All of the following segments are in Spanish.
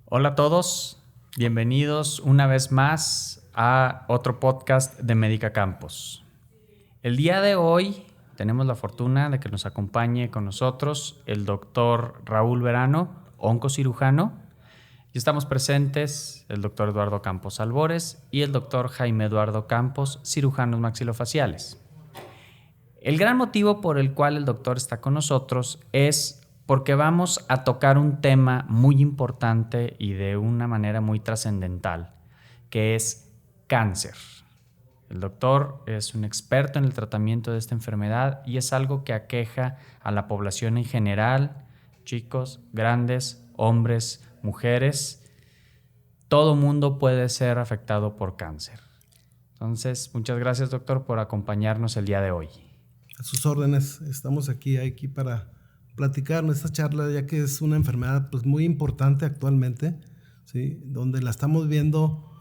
Hola a todos, bienvenidos una vez más a otro podcast de Médica Campos. El día de hoy tenemos la fortuna de que nos acompañe con nosotros el doctor Raúl Verano, oncocirujano, y estamos presentes el doctor Eduardo Campos Albores y el doctor Jaime Eduardo Campos, cirujanos maxilofaciales. El gran motivo por el cual el doctor está con nosotros es porque vamos a tocar un tema muy importante y de una manera muy trascendental, que es cáncer. El doctor es un experto en el tratamiento de esta enfermedad y es algo que aqueja a la población en general, chicos, grandes, hombres, mujeres. Todo mundo puede ser afectado por cáncer. Entonces, muchas gracias, doctor, por acompañarnos el día de hoy. A sus órdenes, estamos aquí para platicar esta charla, ya que es una enfermedad pues, muy importante actualmente, ¿sí? Donde la estamos viendo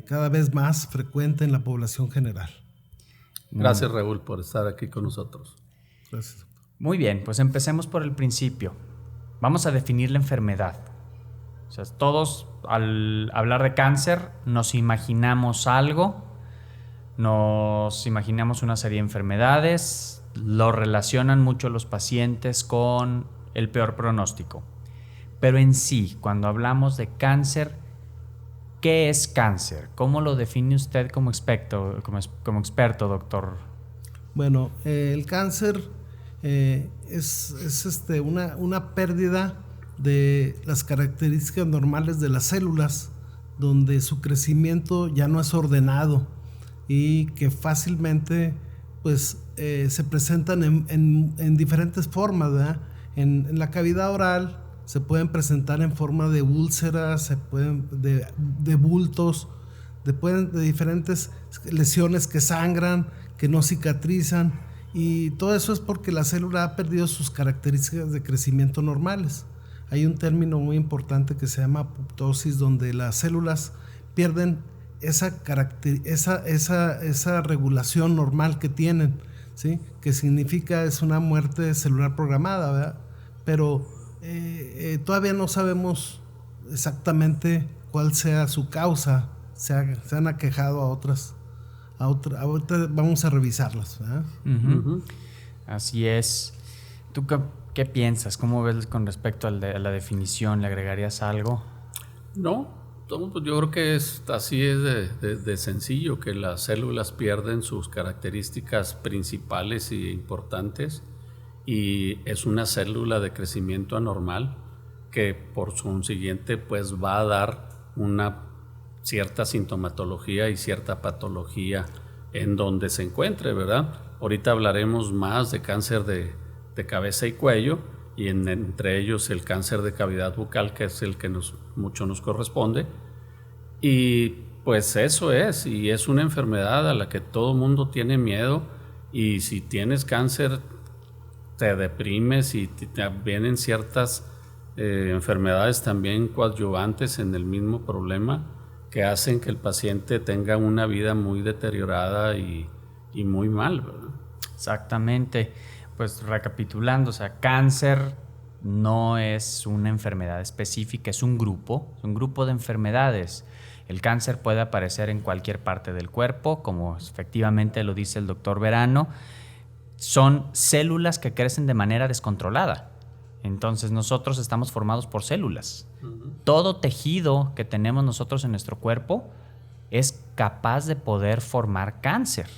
cada vez más frecuente en la población general. Gracias, Raúl, por estar aquí con nosotros. Gracias. Muy bien, pues empecemos por el principio. Vamos a definir la enfermedad. O sea, todos al hablar de cáncer nos imaginamos algo, nos imaginamos una serie de enfermedades, lo relacionan mucho los pacientes con el peor pronóstico. Pero en sí, cuando hablamos de cáncer, ¿qué es cáncer? ¿Cómo lo define usted como experto, doctor? Bueno, el cáncer es una pérdida de las características normales de las células, donde su crecimiento ya no es ordenado y que fácilmente pues, se presentan en diferentes formas, ¿verdad? En la cavidad oral se pueden presentar en forma de úlceras, de bultos, de diferentes lesiones que sangran, que no cicatrizan, y todo eso es porque la célula ha perdido sus características de crecimiento normales. Hay un término muy importante que se llama apoptosis, donde las células pierden esa regulación normal que tienen, ¿sí? Que significa es una muerte celular programada, ¿verdad? Pero todavía no sabemos exactamente cuál sea su causa. Se han aquejado a otras. Ahorita vamos a revisarlas, ¿verdad? Uh-huh. Así es. ¿Tú qué piensas? ¿Cómo ves con respecto a la definición? ¿Le agregarías algo? No, pues yo creo que así es de sencillo, que las células pierden sus características principales e importantes, y es una célula de crecimiento anormal que por su consiguiente pues va a dar una cierta sintomatología y cierta patología en donde se encuentre, ¿verdad? Ahorita hablaremos más de cáncer de cabeza y cuello, y entre ellos el cáncer de cavidad bucal, que es el que mucho nos corresponde. Y pues eso es, y es una enfermedad a la que todo mundo tiene miedo, y si tienes cáncer te deprimes y te vienen ciertas enfermedades también coadyuvantes en el mismo problema, que hacen que el paciente tenga una vida muy deteriorada y muy mal, ¿verdad? Exactamente. Pues recapitulando, o sea, cáncer no es una enfermedad específica, es un grupo de enfermedades. El cáncer puede aparecer en cualquier parte del cuerpo, como efectivamente lo dice el doctor Verano. Son células que crecen de manera descontrolada. Entonces nosotros estamos formados por células. Uh-huh. Todo tejido que tenemos nosotros en nuestro cuerpo es capaz de poder formar cáncer.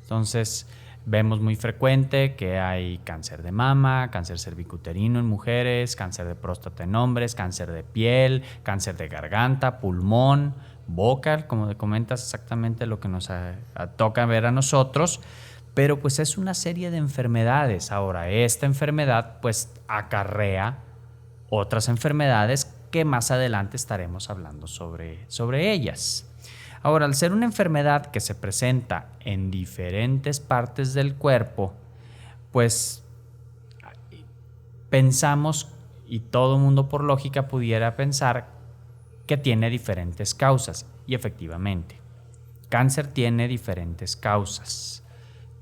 Entonces vemos muy frecuente que hay cáncer de mama, cáncer cervicuterino en mujeres, cáncer de próstata en hombres, cáncer de piel, cáncer de garganta, pulmón, boca, como comentas, exactamente lo que nos toca ver a nosotros. Pero pues es una serie de enfermedades. Ahora, esta enfermedad pues acarrea otras enfermedades que más adelante estaremos hablando sobre ellas. Ahora, al ser una enfermedad que se presenta en diferentes partes del cuerpo, pues pensamos, y todo mundo por lógica pudiera pensar, que tiene diferentes causas. Y efectivamente, cáncer tiene diferentes causas.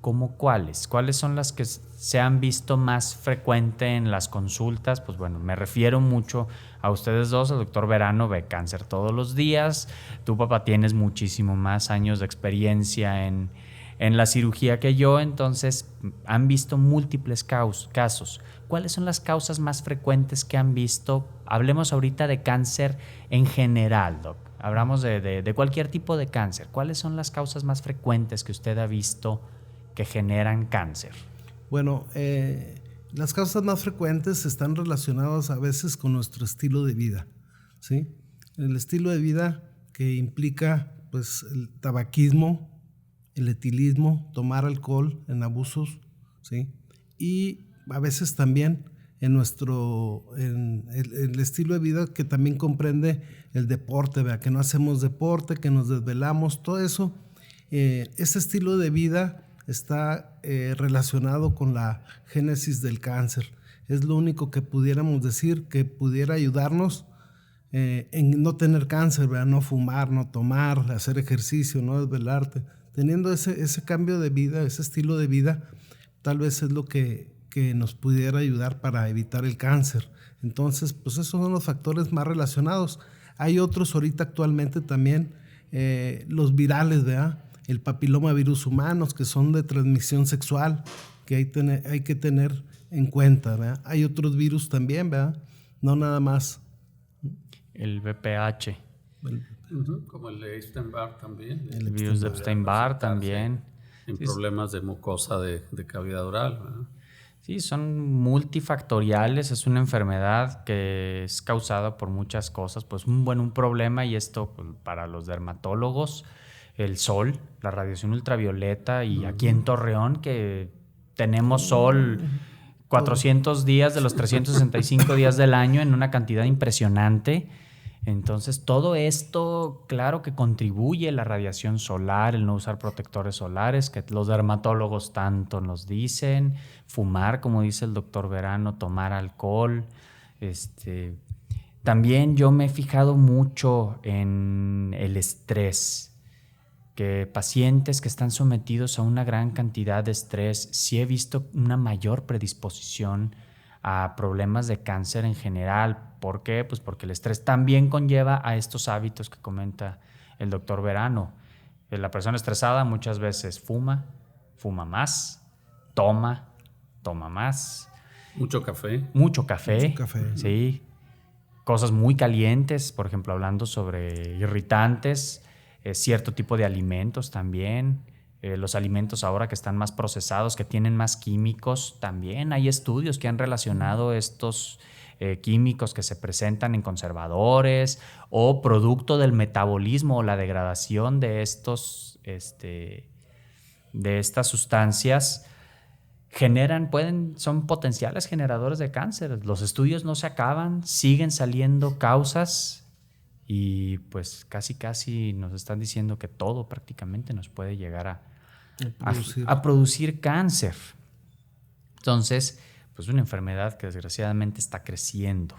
¿Cómo cuáles? ¿Cuáles son las que se han visto más frecuente en las consultas? Pues bueno, me refiero mucho a ustedes dos. El doctor Verano ve cáncer todos los días. Tu papá tienes muchísimo más años de experiencia en la cirugía que yo, entonces han visto múltiples casos. ¿Cuáles son las causas más frecuentes que han visto? Hablemos ahorita de cáncer en general, doc. Hablamos de cualquier tipo de cáncer. ¿Cuáles son las causas más frecuentes que usted ha visto que generan cáncer? Bueno, las causas más frecuentes están relacionadas a veces con nuestro estilo de vida, ¿sí? El estilo de vida que implica pues el tabaquismo, el etilismo, tomar alcohol en abusos, ¿sí? Y a veces también en el estilo de vida que también comprende el deporte, ¿verdad? Que no hacemos deporte, que nos desvelamos, todo eso. Ese estilo de vida está relacionado con la génesis del cáncer. Es lo único que pudiéramos decir que pudiera ayudarnos en no tener cáncer, ¿verdad? No fumar, no tomar, hacer ejercicio, no desvelarte. Teniendo ese cambio de vida, ese estilo de vida, tal vez es lo que nos pudiera ayudar para evitar el cáncer. Entonces, pues esos son los factores más relacionados. Hay otros ahorita actualmente también, los virales, ¿verdad? El papilomavirus humanos, que son de transmisión sexual, que hay que tener en cuenta, ¿verdad? Hay otros virus también, ¿verdad? No nada más. El VPH. Como el de Epstein-Barr también. El virus de Epstein-Barr también. En problemas de mucosa de cavidad oral, ¿verdad? Sí, son multifactoriales, es una enfermedad que es causada por muchas cosas. Pues un problema, y esto pues, para los dermatólogos, el sol, la radiación ultravioleta, y aquí en Torreón que tenemos sol 400 días de los 365 días del año en una cantidad impresionante. Entonces, todo esto, claro que contribuye, la radiación solar, el no usar protectores solares, que los dermatólogos tanto nos dicen, fumar, como dice el doctor Verano, tomar alcohol. También yo me he fijado mucho en el estrés, que pacientes que están sometidos a una gran cantidad de estrés, sí he visto una mayor predisposición a problemas de cáncer en general. ¿Por qué? Pues porque el estrés también conlleva a estos hábitos que comenta el doctor Verano. La persona estresada muchas veces fuma más, toma más. Mucho café. Mucho café, sí. Cosas muy calientes, por ejemplo, hablando sobre irritantes, cierto tipo de alimentos también. Los alimentos ahora que están más procesados, que tienen más químicos, también hay estudios que han relacionado estos químicos que se presentan en conservadores o producto del metabolismo o la degradación de estas sustancias son potenciales generadores de cáncer. Los estudios no se acaban, siguen saliendo causas y pues casi nos están diciendo que todo prácticamente nos puede llegar a producir cáncer. Entonces, pues una enfermedad que desgraciadamente está creciendo.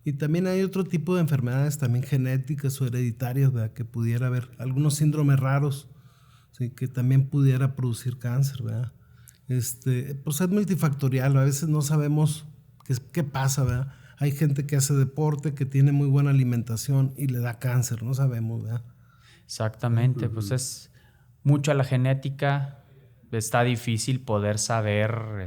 Y también hay otro tipo de enfermedades también genéticas o hereditarias, ¿verdad? Que pudiera haber algunos síndromes raros, ¿sí? Que también pudiera producir cáncer, ¿verdad? Pues es multifactorial, a veces no sabemos qué pasa, ¿verdad? Hay gente que hace deporte, que tiene muy buena alimentación y le da cáncer, no sabemos, ¿verdad? Exactamente, pues es mucho a la genética, está difícil poder saber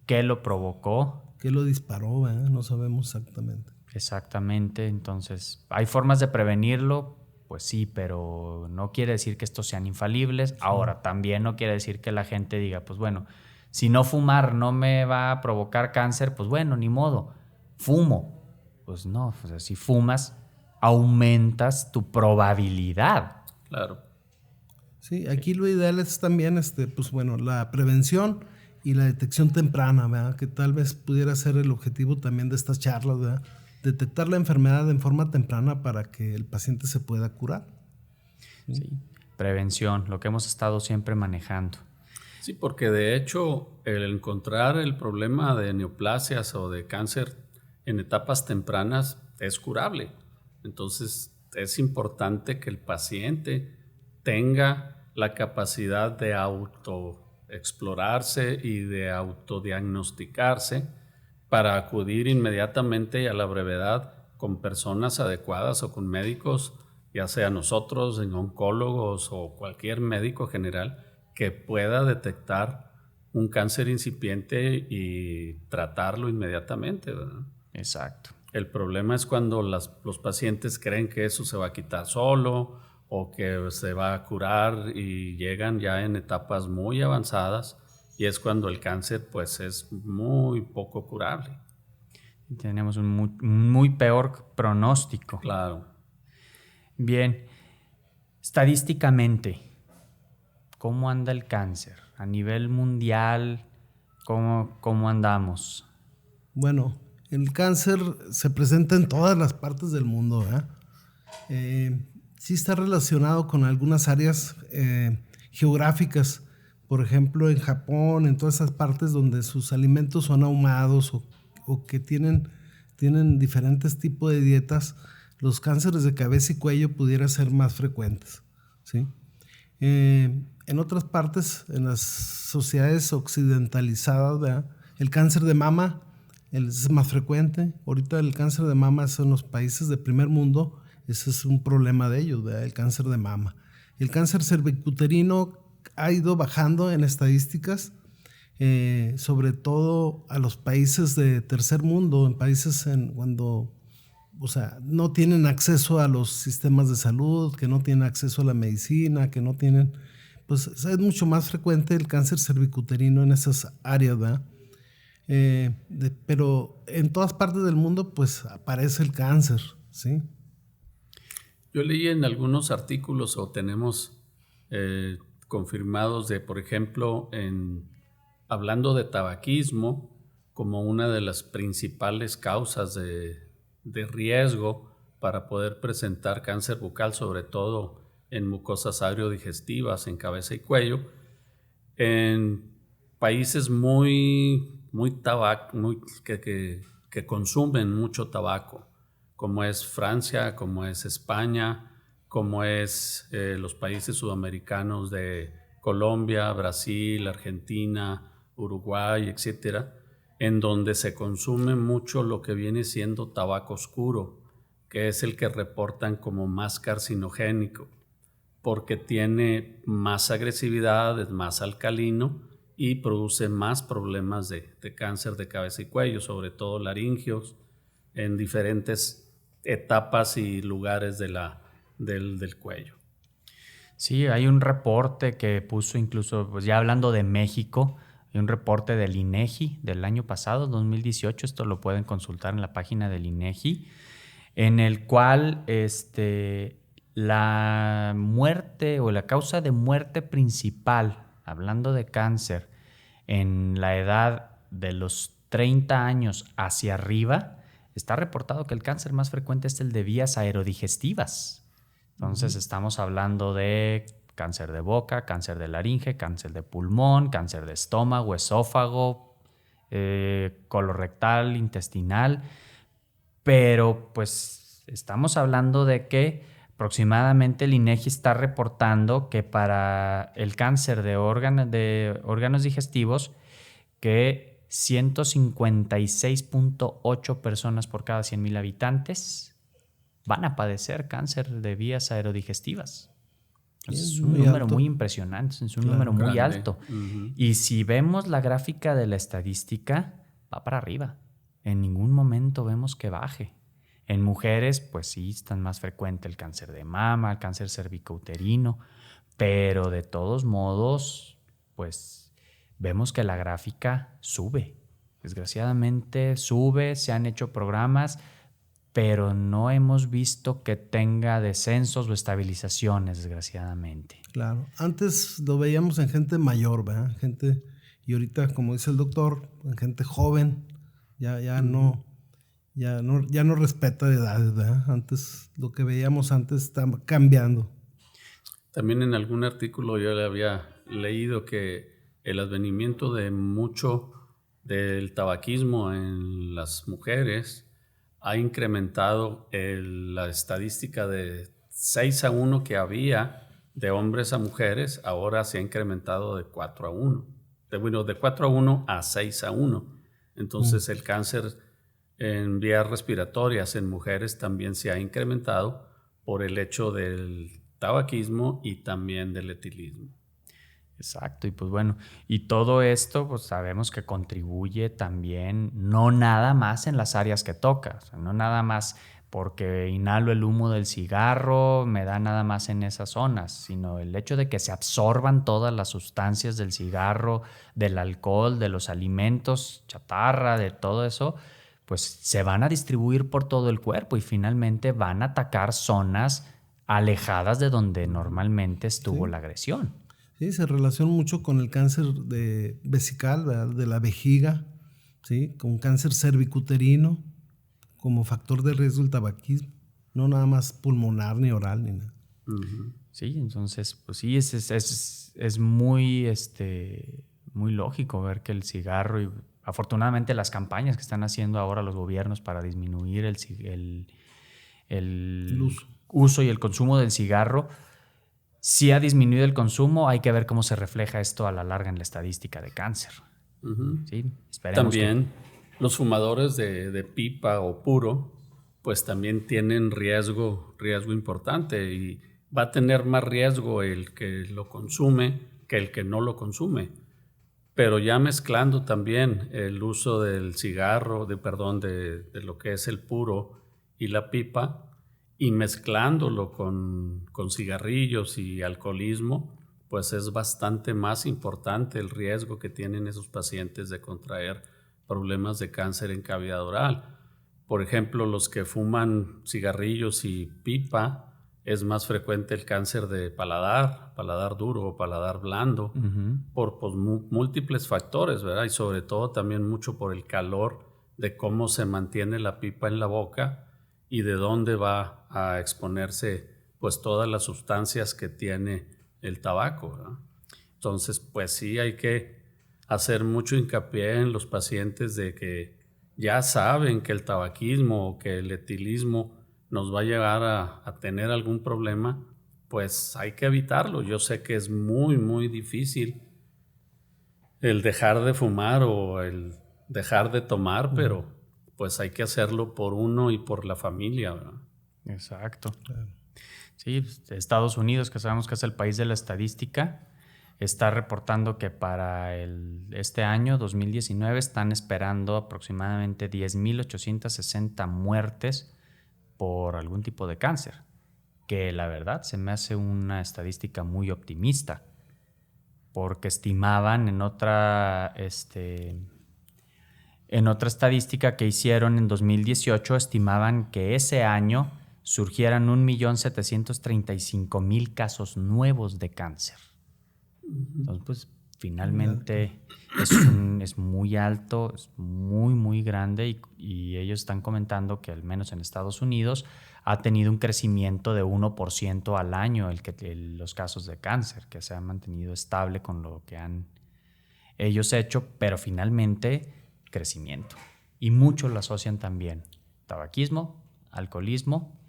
qué lo provocó. ¿Qué lo disparó, ¿verdad? No sabemos exactamente. Exactamente, entonces, ¿hay formas de prevenirlo? Pues sí, pero no quiere decir que estos sean infalibles. Sí. Ahora, también no quiere decir que la gente diga, pues bueno, si no fumar no me va a provocar cáncer, pues bueno, ni modo, fumo. Pues no, o sea, si fumas, aumentas tu probabilidad. Claro. Sí, aquí lo ideal es también, pues bueno, la prevención y la detección temprana, ¿verdad? Que tal vez pudiera ser el objetivo también de estas charlas, ¿verdad? Detectar la enfermedad en forma temprana para que el paciente se pueda curar. Sí, prevención, lo que hemos estado siempre manejando. Sí, porque de hecho el encontrar el problema de neoplasias o de cáncer en etapas tempranas es curable. Entonces es importante que el paciente tenga la capacidad de explorarse y de autodiagnosticarse para acudir inmediatamente y a la brevedad con personas adecuadas o con médicos, ya sea nosotros, en oncólogos o cualquier médico general que pueda detectar un cáncer incipiente y tratarlo inmediatamente, ¿verdad? Exacto. El problema es cuando los pacientes creen que eso se va a quitar solo o que se va a curar y llegan ya en etapas muy avanzadas y es cuando el cáncer pues es muy poco curable. Tenemos un muy peor pronóstico. Claro. Bien, estadísticamente, ¿cómo anda el cáncer? A nivel mundial, ¿cómo andamos? Bueno, el cáncer se presenta en todas las partes del mundo, ¿verdad? Sí está relacionado con algunas áreas geográficas. Por ejemplo, en Japón, en todas esas partes donde sus alimentos son ahumados o que tienen diferentes tipos de dietas, los cánceres de cabeza y cuello pudieran ser más frecuentes, ¿sí? En otras partes, en las sociedades occidentalizadas, ¿verdad?, el cáncer de mama es más frecuente. Ahorita el cáncer de mama es en los países de primer mundo, ese es un problema de ellos, ¿verdad?, el cáncer de mama. El cáncer cervicuterino ha ido bajando en estadísticas, sobre todo a los países de tercer mundo, en países cuando, o sea, no tienen acceso a los sistemas de salud, que no tienen acceso a la medicina, que no tienen, pues es mucho más frecuente el cáncer cervicuterino en esas áreas, ¿verdad? Pero en todas partes del mundo pues aparece el cáncer, ¿sí? Yo leí en algunos artículos o tenemos confirmados de, por ejemplo, hablando de tabaquismo como una de las principales causas de riesgo para poder presentar cáncer bucal, sobre todo en mucosas aerodigestivas, en cabeza y cuello, en países que consumen mucho tabaco, como es Francia, como es España, como es los países sudamericanos de Colombia, Brasil, Argentina, Uruguay, etcétera, en donde se consume mucho lo que viene siendo tabaco oscuro, que es el que reportan como más carcinogénico, porque tiene más agresividad, es más alcalino y produce más problemas de cáncer de cabeza y cuello, sobre todo laringios, en diferentes etapas y lugares del cuello. Sí, hay un reporte que puso incluso, pues ya hablando de México, hay un reporte del INEGI del año pasado, 2018, esto lo pueden consultar en la página del INEGI, en el cual la muerte o la causa de muerte principal, hablando de cáncer, en la edad de los 30 años hacia arriba, está reportado que el cáncer más frecuente es el de vías aerodigestivas. Entonces estamos hablando de cáncer de boca, cáncer de laringe, cáncer de pulmón, cáncer de estómago, esófago, colorectal, intestinal. Pero pues estamos hablando de que aproximadamente el INEGI está reportando que para el cáncer de órganos digestivos, que 156.8 personas por cada 100,000 habitantes van a padecer cáncer de vías aerodigestivas. Es un número muy impresionante, es un número muy alto. Y si vemos la gráfica de la estadística, va para arriba. En ningún momento vemos que baje. En mujeres, pues sí, están más frecuente el cáncer de mama, el cáncer cervicouterino, pero de todos modos, pues vemos que la gráfica sube. Desgraciadamente sube, se han hecho programas, pero no hemos visto que tenga descensos o estabilizaciones, desgraciadamente. Claro, antes lo veíamos en gente mayor, ¿verdad? Y ahorita, como dice el doctor, en gente joven, ya no respeta de edades, ¿verdad? Antes, lo que veíamos antes está cambiando. También en algún artículo yo le había leído que el advenimiento de mucho del tabaquismo en las mujeres ha incrementado la estadística de 6-1 que había de hombres a mujeres, ahora se ha incrementado de 4-1. de 4:1 a 6:1. Entonces el cáncer en vías respiratorias en mujeres también se ha incrementado por el hecho del tabaquismo y también del etilismo. Exacto, y pues bueno, y todo esto pues sabemos que contribuye también, no nada más en las áreas que toca, o sea, no nada más porque inhalo el humo del cigarro, me da nada más en esas zonas, sino el hecho de que se absorban todas las sustancias del cigarro, del alcohol, de los alimentos, chatarra, de todo eso, pues se van a distribuir por todo el cuerpo y finalmente van a atacar zonas alejadas de donde normalmente estuvo Sí. la agresión. Sí, se relaciona mucho con el cáncer de vesical, ¿verdad? De la vejiga, ¿sí? Con cáncer cervicuterino, como factor de riesgo del tabaquismo. No nada más pulmonar, ni oral, ni nada. Ujú. Sí, entonces, pues sí, es muy, muy lógico ver que el cigarro y afortunadamente las campañas que están haciendo ahora los gobiernos para disminuir El el uso. uso y el consumo del cigarro, sí ha disminuido el consumo, hay que ver cómo se refleja esto a la larga en la estadística de cáncer. Ujú. Sí, esperemos También los fumadores de pipa o puro, pues también tienen riesgo importante y va a tener más riesgo el que lo consume que el que no lo consume. Pero ya mezclando también el uso del cigarro, de lo que es el puro y la pipa, y mezclándolo con cigarrillos y alcoholismo, pues es bastante más importante el riesgo que tienen esos pacientes de contraer problemas de cáncer en cavidad oral. Por ejemplo, los que fuman cigarrillos y pipa, es más frecuente el cáncer de paladar duro o paladar blando, Ujú. por pues, múltiples factores, ¿verdad? Y sobre todo también mucho por el calor de cómo se mantiene la pipa en la boca y de dónde va a exponerse pues todas las sustancias que tiene el tabaco, ¿verdad? Entonces, pues sí hay que hacer mucho hincapié en los pacientes de que ya saben que el tabaquismo o que el etilismo nos va a llevar a tener algún problema, pues hay que evitarlo. Yo sé que es muy, muy difícil el dejar de fumar o el dejar de tomar, pero pues hay que hacerlo por uno y por la familia, ¿verdad? Exacto. Claro. Sí, pues, Estados Unidos, que sabemos que es el país de la estadística, está reportando que para este año, 2019, están esperando aproximadamente 10.860 muertes por algún tipo de cáncer, que la verdad se me hace una estadística muy optimista, porque estimaban en otra estadística que hicieron en 2018, estimaban que ese año surgieran 1.735.000 casos nuevos de cáncer. Entonces, pues finalmente es muy alto, es muy, muy grande y ellos están comentando que al menos en Estados Unidos ha tenido un crecimiento de 1% al año los casos de cáncer, que se ha mantenido estable con lo que han ellos hecho, pero finalmente crecimiento. Y muchos lo asocian también tabaquismo, alcoholismo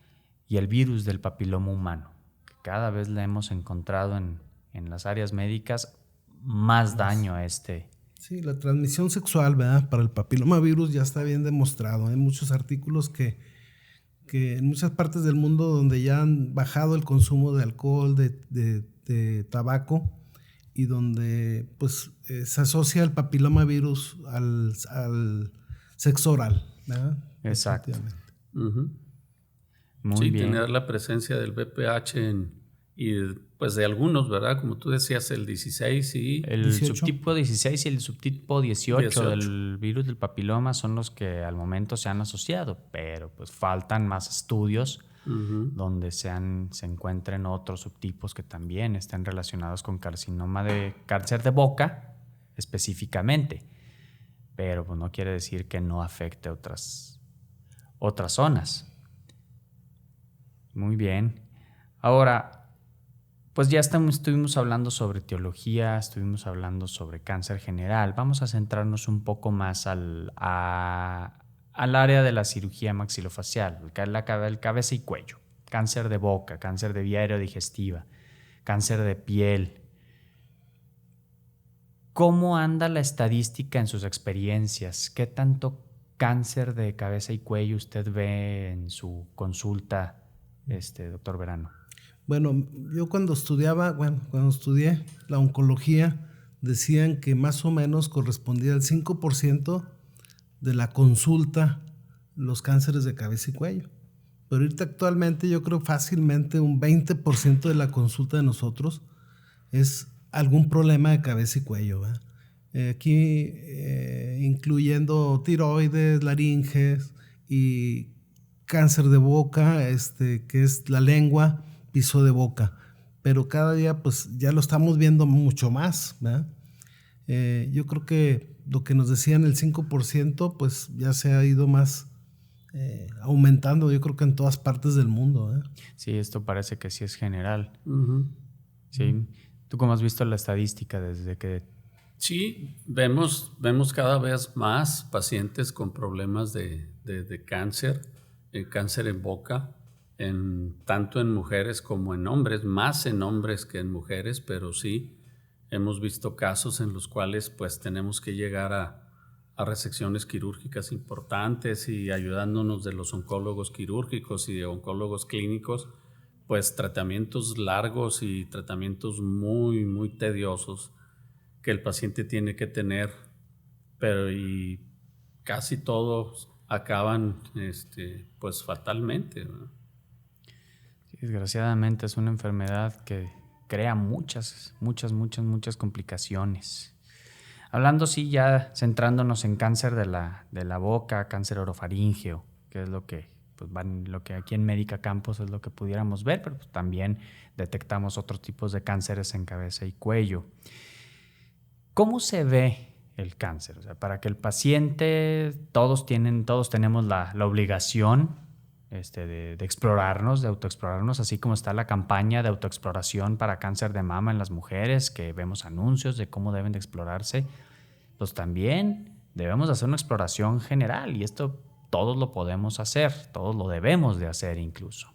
y el virus del papiloma humano, que cada vez le hemos encontrado en las áreas médicas más daño a Sí, la transmisión sexual, ¿verdad? Para el papilomavirus ya está bien demostrado. Hay muchos artículos que en muchas partes del mundo donde ya han bajado el consumo de alcohol, de tabaco, y donde pues se asocia el papilomavirus al sexo oral, ¿verdad? Exacto. Definitivamente. Ujú. Muy Sí, bien. tener la presencia del VPH y pues de algunos, ¿verdad? Como tú decías, el 16 y El 18. subtipo 16 y el subtipo 18 18. del virus del papiloma son los que al momento se han asociado, pero pues faltan más estudios donde se encuentren otros subtipos que también estén relacionados con cáncer de boca específicamente, pero pues no quiere decir que no afecte otras zonas. Muy bien. Ahora, pues ya estuvimos hablando sobre teología, estuvimos hablando sobre cáncer general. Vamos a centrarnos un poco más al área de la cirugía maxilofacial, el cabeza y cuello, cáncer de boca, cáncer de vía aerodigestiva, cáncer de piel. ¿Cómo anda la estadística en sus experiencias? ¿Qué tanto cáncer de cabeza y cuello usted ve en su consulta, doctor Verano? Bueno, yo cuando estudié la oncología, decían que más o menos correspondía al 5% de la consulta los cánceres de cabeza y cuello. Pero ahorita actualmente yo creo fácilmente un 20% de la consulta de nosotros es algún problema de cabeza y cuello, ¿verdad? Aquí incluyendo tiroides, laringes y cáncer de boca, que es la lengua, piso de boca. Pero cada día pues ya lo estamos viendo mucho más, ¿verdad? Yo creo que lo que nos decían el 5% pues ya se ha ido más aumentando, yo creo que en todas partes del mundo, ¿eh? Sí, esto parece que sí es general. Uh-huh. Sí. ¿Tú cómo has visto la estadística desde que...? Sí, vemos cada vez más pacientes con problemas de cáncer, cáncer en boca, tanto en mujeres como en hombres, más en hombres que en mujeres, pero sí hemos visto casos en los cuales pues tenemos que llegar a resecciones quirúrgicas importantes y ayudándonos de los oncólogos quirúrgicos y de oncólogos clínicos, pues tratamientos largos y tratamientos muy, muy tediosos que el paciente tiene que tener, pero y casi todos acaban pues fatalmente, ¿no? Desgraciadamente es una enfermedad que crea muchas complicaciones. Hablando sí, ya centrándonos en cáncer de la boca, cáncer orofaríngeo, que es lo que aquí en Médica Campos es lo que pudiéramos ver, pero pues también detectamos otros tipos de cánceres en cabeza y cuello. ¿Cómo se ve el cáncer? O sea, para que el paciente, todos tenemos la obligación de explorarnos, de autoexplorarnos, así como está la campaña de autoexploración para cáncer de mama en las mujeres, que vemos anuncios de cómo deben de explorarse, pues también debemos hacer una exploración general y esto todos lo podemos hacer, todos lo debemos de hacer incluso.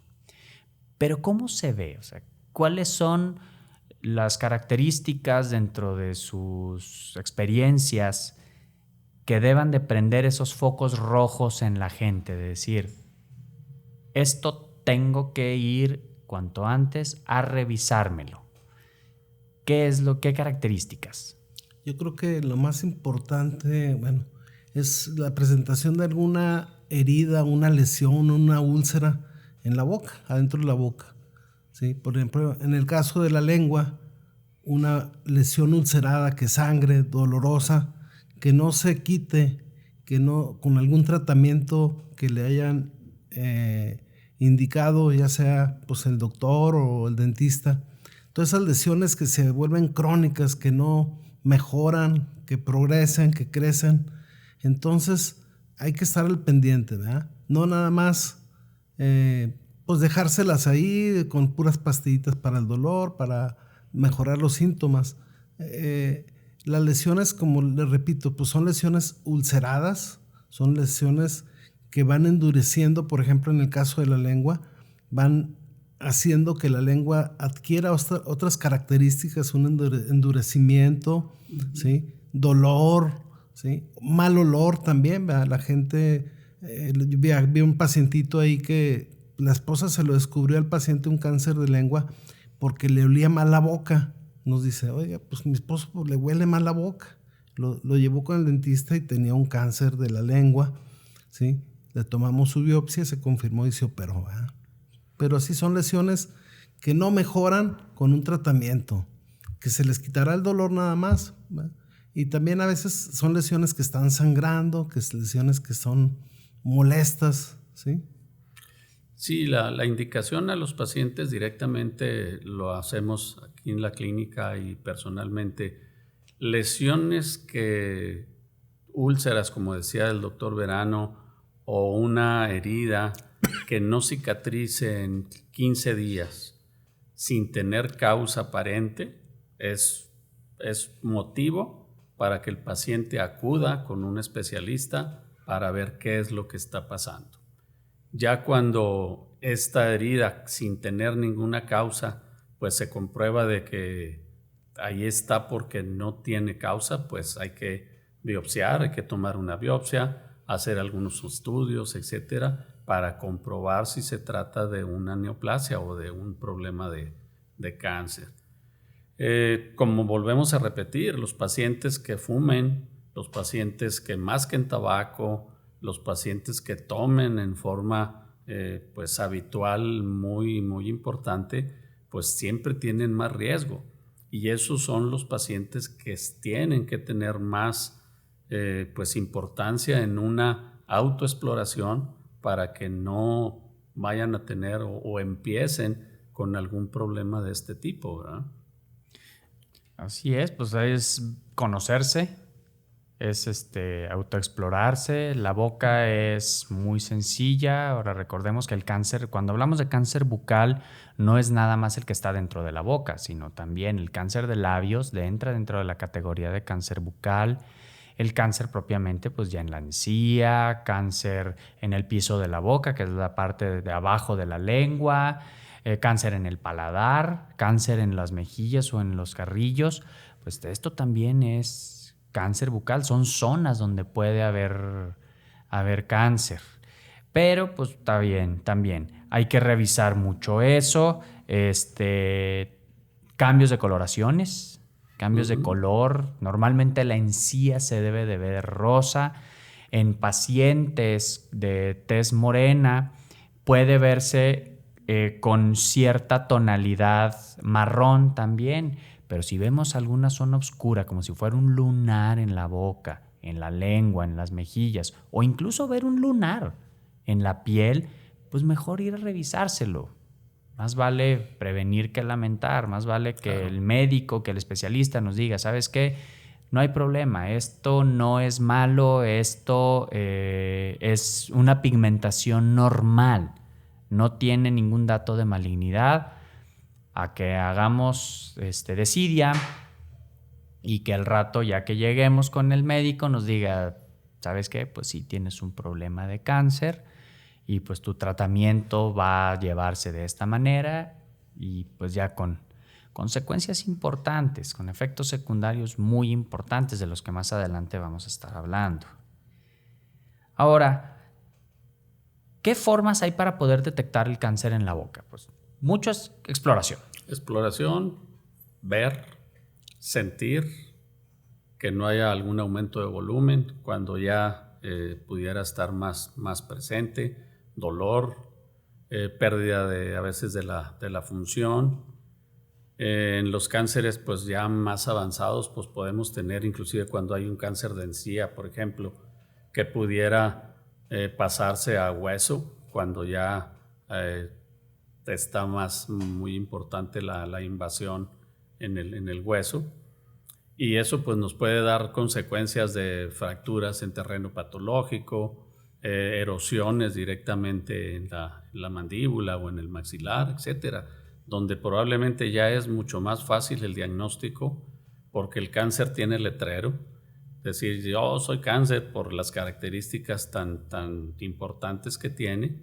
Pero ¿cómo se ve? O sea, ¿cuáles son las características dentro de sus experiencias que deban de prender esos focos rojos en la gente? De decir, esto tengo que ir cuanto antes a revisármelo. ¿Qué características? Yo creo que lo más importante, es la presentación de alguna herida, una lesión, una úlcera en la boca, adentro de la boca. ¿Sí? Por ejemplo, en el caso de la lengua, una lesión ulcerada que sangre, dolorosa, que no se quite, que no, con algún tratamiento que le hayan indicado, ya sea pues el doctor o el dentista. Todas esas lesiones que se vuelven crónicas, que no mejoran, que progresan, que crecen. Entonces hay que estar al pendiente, ¿verdad? No nada más pues dejárselas ahí con puras pastillitas para el dolor, para mejorar los síntomas. Las lesiones, como les repito, pues son lesiones ulceradas, son lesiones que van endureciendo, por ejemplo, en el caso de la lengua, van haciendo que la lengua adquiera otras características, un endurecimiento, ¿sí? Dolor, ¿sí? Mal olor también, ¿verdad? La gente, vi un pacientito ahí que la esposa se lo descubrió al paciente un cáncer de lengua porque le olía mal la boca. Nos dice, oiga, pues mi esposo le huele mal la boca. Lo llevó con el dentista y tenía un cáncer de la lengua, ¿sí? Le tomamos su biopsia, se confirmó y se operó, ¿verdad? Pero así son lesiones que no mejoran con un tratamiento, que se les quitará el dolor nada más, ¿verdad? Y también a veces son lesiones que están sangrando, que son lesiones que son molestas, ¿sí? Sí, la indicación a los pacientes directamente lo hacemos aquí en la clínica y personalmente. Lesiones úlceras, como decía el doctor Verano, o una herida que no cicatrice en 15 días sin tener causa aparente es motivo para que el paciente acuda con un especialista para ver qué es lo que está pasando. Ya cuando esta herida, sin tener ninguna causa, pues se comprueba de que ahí está porque no tiene causa, pues hay que biopsiar, hay que tomar una biopsia, hacer algunos estudios, etcétera, para comprobar si se trata de una neoplasia o de un problema de cáncer. Como volvemos a repetir, los pacientes que fumen, los pacientes que masquen tabaco, los pacientes que tomen en forma pues habitual muy, muy importante, pues siempre tienen más riesgo. Y esos son los pacientes que tienen que tener más pues importancia en una autoexploración para que no vayan a tener o empiecen con algún problema de este tipo, ¿verdad? Así es, pues es conocerse, es autoexplorarse. La boca es muy sencilla. Ahora recordemos que el cáncer, cuando hablamos de cáncer bucal, no es nada más el que está dentro de la boca, sino también el cáncer de labios entra dentro de la categoría de cáncer bucal. El cáncer propiamente, pues ya en la encía, cáncer en el piso de la boca, que es la parte de abajo de la lengua, cáncer en el paladar, cáncer en las mejillas o en los carrillos. Pues esto también es cáncer bucal, son zonas donde puede haber cáncer. Pero pues está bien, también hay que revisar mucho eso, cambios de coloraciones, cambios de color. Normalmente la encía se debe de ver rosa. En pacientes de tez morena puede verse con cierta tonalidad marrón también, pero si vemos alguna zona oscura, como si fuera un lunar en la boca, en la lengua, en las mejillas, o incluso ver un lunar en la piel, pues mejor ir a revisárselo. Más vale prevenir que lamentar, más vale que el médico, que el especialista nos diga, ¿sabes qué? No hay problema, esto no es malo, esto es una pigmentación normal, no tiene ningún dato de malignidad, a que hagamos desidia y que al rato, ya que lleguemos con el médico, nos diga, ¿sabes qué? Pues sí tienes un problema de cáncer y pues tu tratamiento va a llevarse de esta manera y pues ya con consecuencias importantes, con efectos secundarios muy importantes de los que más adelante vamos a estar hablando. Ahora, ¿qué formas hay para poder detectar el cáncer en la boca? Pues muchas, exploración. Exploración, ver, sentir, que no haya algún aumento de volumen cuando ya pudiera estar más presente, dolor, pérdida a veces de la función. En los cánceres pues ya más avanzados pues podemos tener, inclusive cuando hay un cáncer de encía, por ejemplo, que pudiera pasarse a hueso cuando ya está muy importante la invasión en el hueso, y eso pues nos puede dar consecuencias de fracturas en terreno patológico, erosiones directamente en la mandíbula o en el maxilar, etcétera, donde probablemente ya es mucho más fácil el diagnóstico porque el cáncer tiene letrero. Es decir, yo soy cáncer por las características tan importantes que tiene,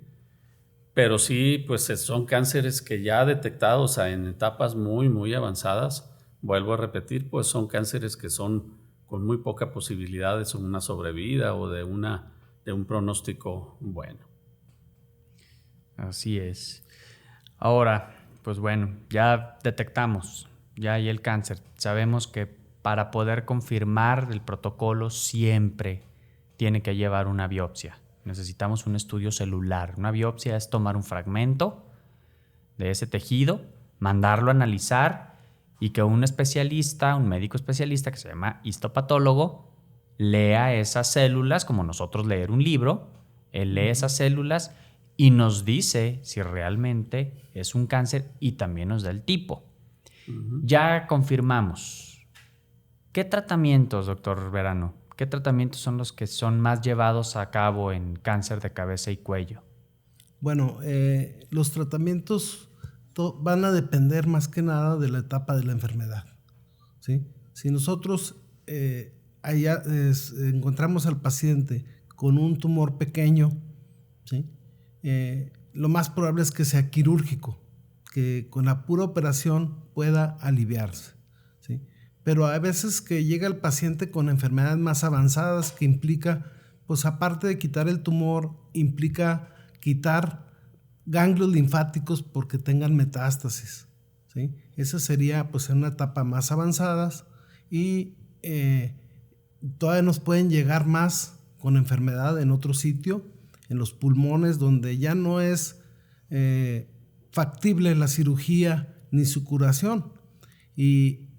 pero sí, pues son cánceres que ya detectados en etapas muy, muy avanzadas, vuelvo a repetir, pues son cánceres que son con muy poca posibilidad de una sobrevida o de un pronóstico bueno. Así es. Ahora, pues bueno, ya detectamos, ya hay el cáncer. Sabemos que para poder confirmar el protocolo siempre tiene que llevar una biopsia. Necesitamos un estudio celular. Una biopsia es tomar un fragmento de ese tejido, mandarlo a analizar y que un especialista, un médico especialista que se llama histopatólogo, lea esas células como nosotros leer un libro. Él lee esas células y nos dice si realmente es un cáncer y también nos da el tipo. Ya confirmamos. ¿Qué tratamientos, doctor Verano? ¿Qué tratamientos son los que son más llevados a cabo en cáncer de cabeza y cuello? Bueno, los tratamientos van a depender más que nada de la etapa de la enfermedad, ¿sí? Si nosotros encontramos al paciente con un tumor pequeño, ¿sí? Lo más probable es que sea quirúrgico, que con la pura operación pueda aliviarse, ¿sí? pero hay veces que llega el paciente con enfermedades más avanzadas que implica, pues aparte de quitar el tumor, implica quitar ganglios linfáticos porque tengan metástasis, ¿sí? Esa sería pues en una etapa más avanzadas y todavía nos pueden llegar más con enfermedad en otro sitio, en los pulmones, donde ya no es factible la cirugía ni su curación. Y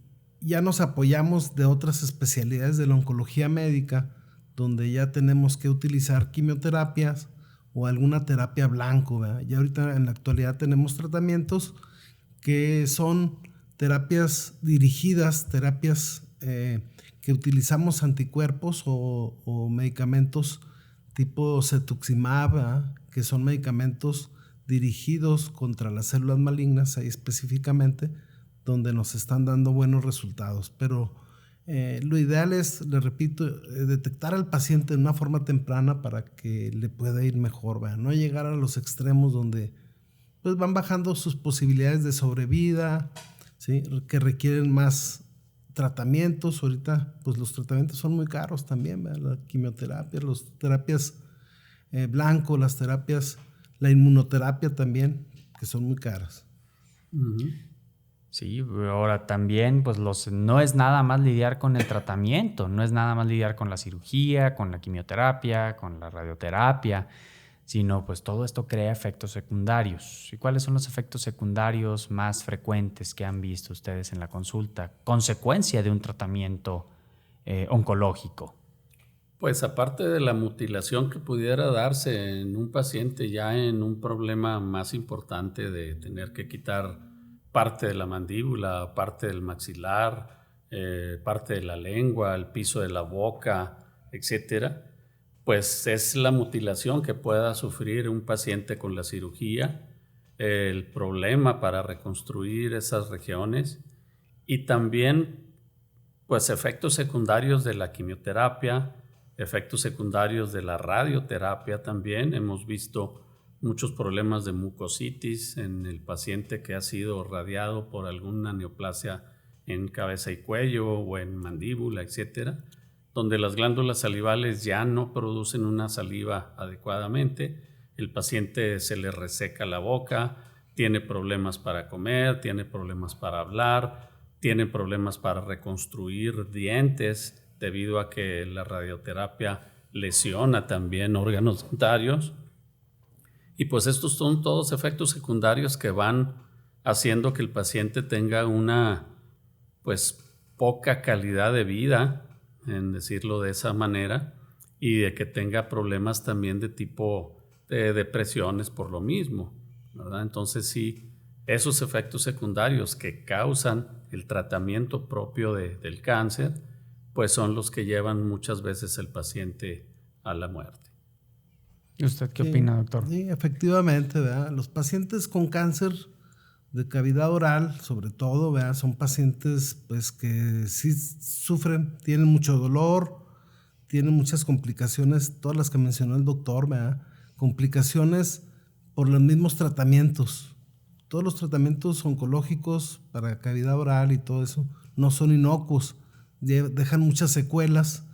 ya nos apoyamos de otras especialidades de la oncología médica, donde ya tenemos que utilizar quimioterapias o alguna terapia blanco, ¿verdad? Ya ahorita en la actualidad tenemos tratamientos que son terapias dirigidas, terapias que utilizamos anticuerpos o medicamentos tipo cetuximab, ¿verdad? Que son medicamentos dirigidos contra las células malignas, ahí específicamente, donde nos están dando buenos resultados. Pero lo ideal es, le repito, detectar al paciente de una forma temprana para que le pueda ir mejor, ¿verdad? No llegar a los extremos donde pues van bajando sus posibilidades de sobrevida, ¿sí? Que requieren más tratamientos. Ahorita pues los tratamientos son muy caros también, ¿verdad? La quimioterapia, las terapias blanco, las terapias, la inmunoterapia también, que son muy caras. Uh-huh. Sí, ahora también pues no es nada más lidiar con el tratamiento, no es nada más lidiar con la cirugía, con la quimioterapia, con la radioterapia, sino pues todo esto crea efectos secundarios. ¿Y cuáles son los efectos secundarios más frecuentes que han visto ustedes en la consulta, consecuencia de un tratamiento oncológico? Pues aparte de la mutilación que pudiera darse en un paciente ya en un problema más importante de tener que quitar parte de la mandíbula, parte del maxilar, parte de la lengua, el piso de la boca, etcétera, pues es la mutilación que pueda sufrir un paciente con la cirugía, el problema para reconstruir esas regiones y también pues efectos secundarios de la quimioterapia, efectos secundarios de la radioterapia también. Hemos visto muchos problemas de mucositis en el paciente que ha sido radiado por alguna neoplasia en cabeza y cuello o en mandíbula, etcétera, donde las glándulas salivales ya no producen una saliva adecuadamente, el paciente se le reseca la boca, tiene problemas para comer, tiene problemas para hablar, tiene problemas para reconstruir dientes debido a que la radioterapia lesiona también órganos dentarios. Y pues estos son todos efectos secundarios que van haciendo que el paciente tenga una pues poca calidad de vida, en decirlo de esa manera, y de que tenga problemas también de tipo de depresiones por lo mismo, ¿verdad? Entonces sí, esos efectos secundarios que causan el tratamiento propio del cáncer, pues son los que llevan muchas veces al paciente a la muerte. ¿Y usted qué opina, doctor? Sí, efectivamente, ¿verdad? Los pacientes con cáncer de cavidad oral, sobre todo, ¿verdad? Son pacientes pues, que sí sufren, tienen mucho dolor, tienen muchas complicaciones, todas las que mencionó el doctor, ¿verdad? Complicaciones por los mismos tratamientos. Todos los tratamientos oncológicos para cavidad oral y todo eso no son inocuos, dejan muchas secuelas,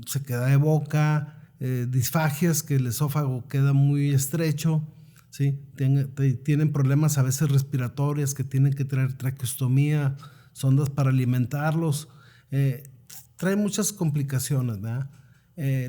sequedad de boca, disfagias, que el esófago queda muy estrecho, ¿sí? Tienen problemas a veces respiratorios, que tienen que traer traqueostomía, sondas para alimentarlos, trae muchas complicaciones, ¿verdad?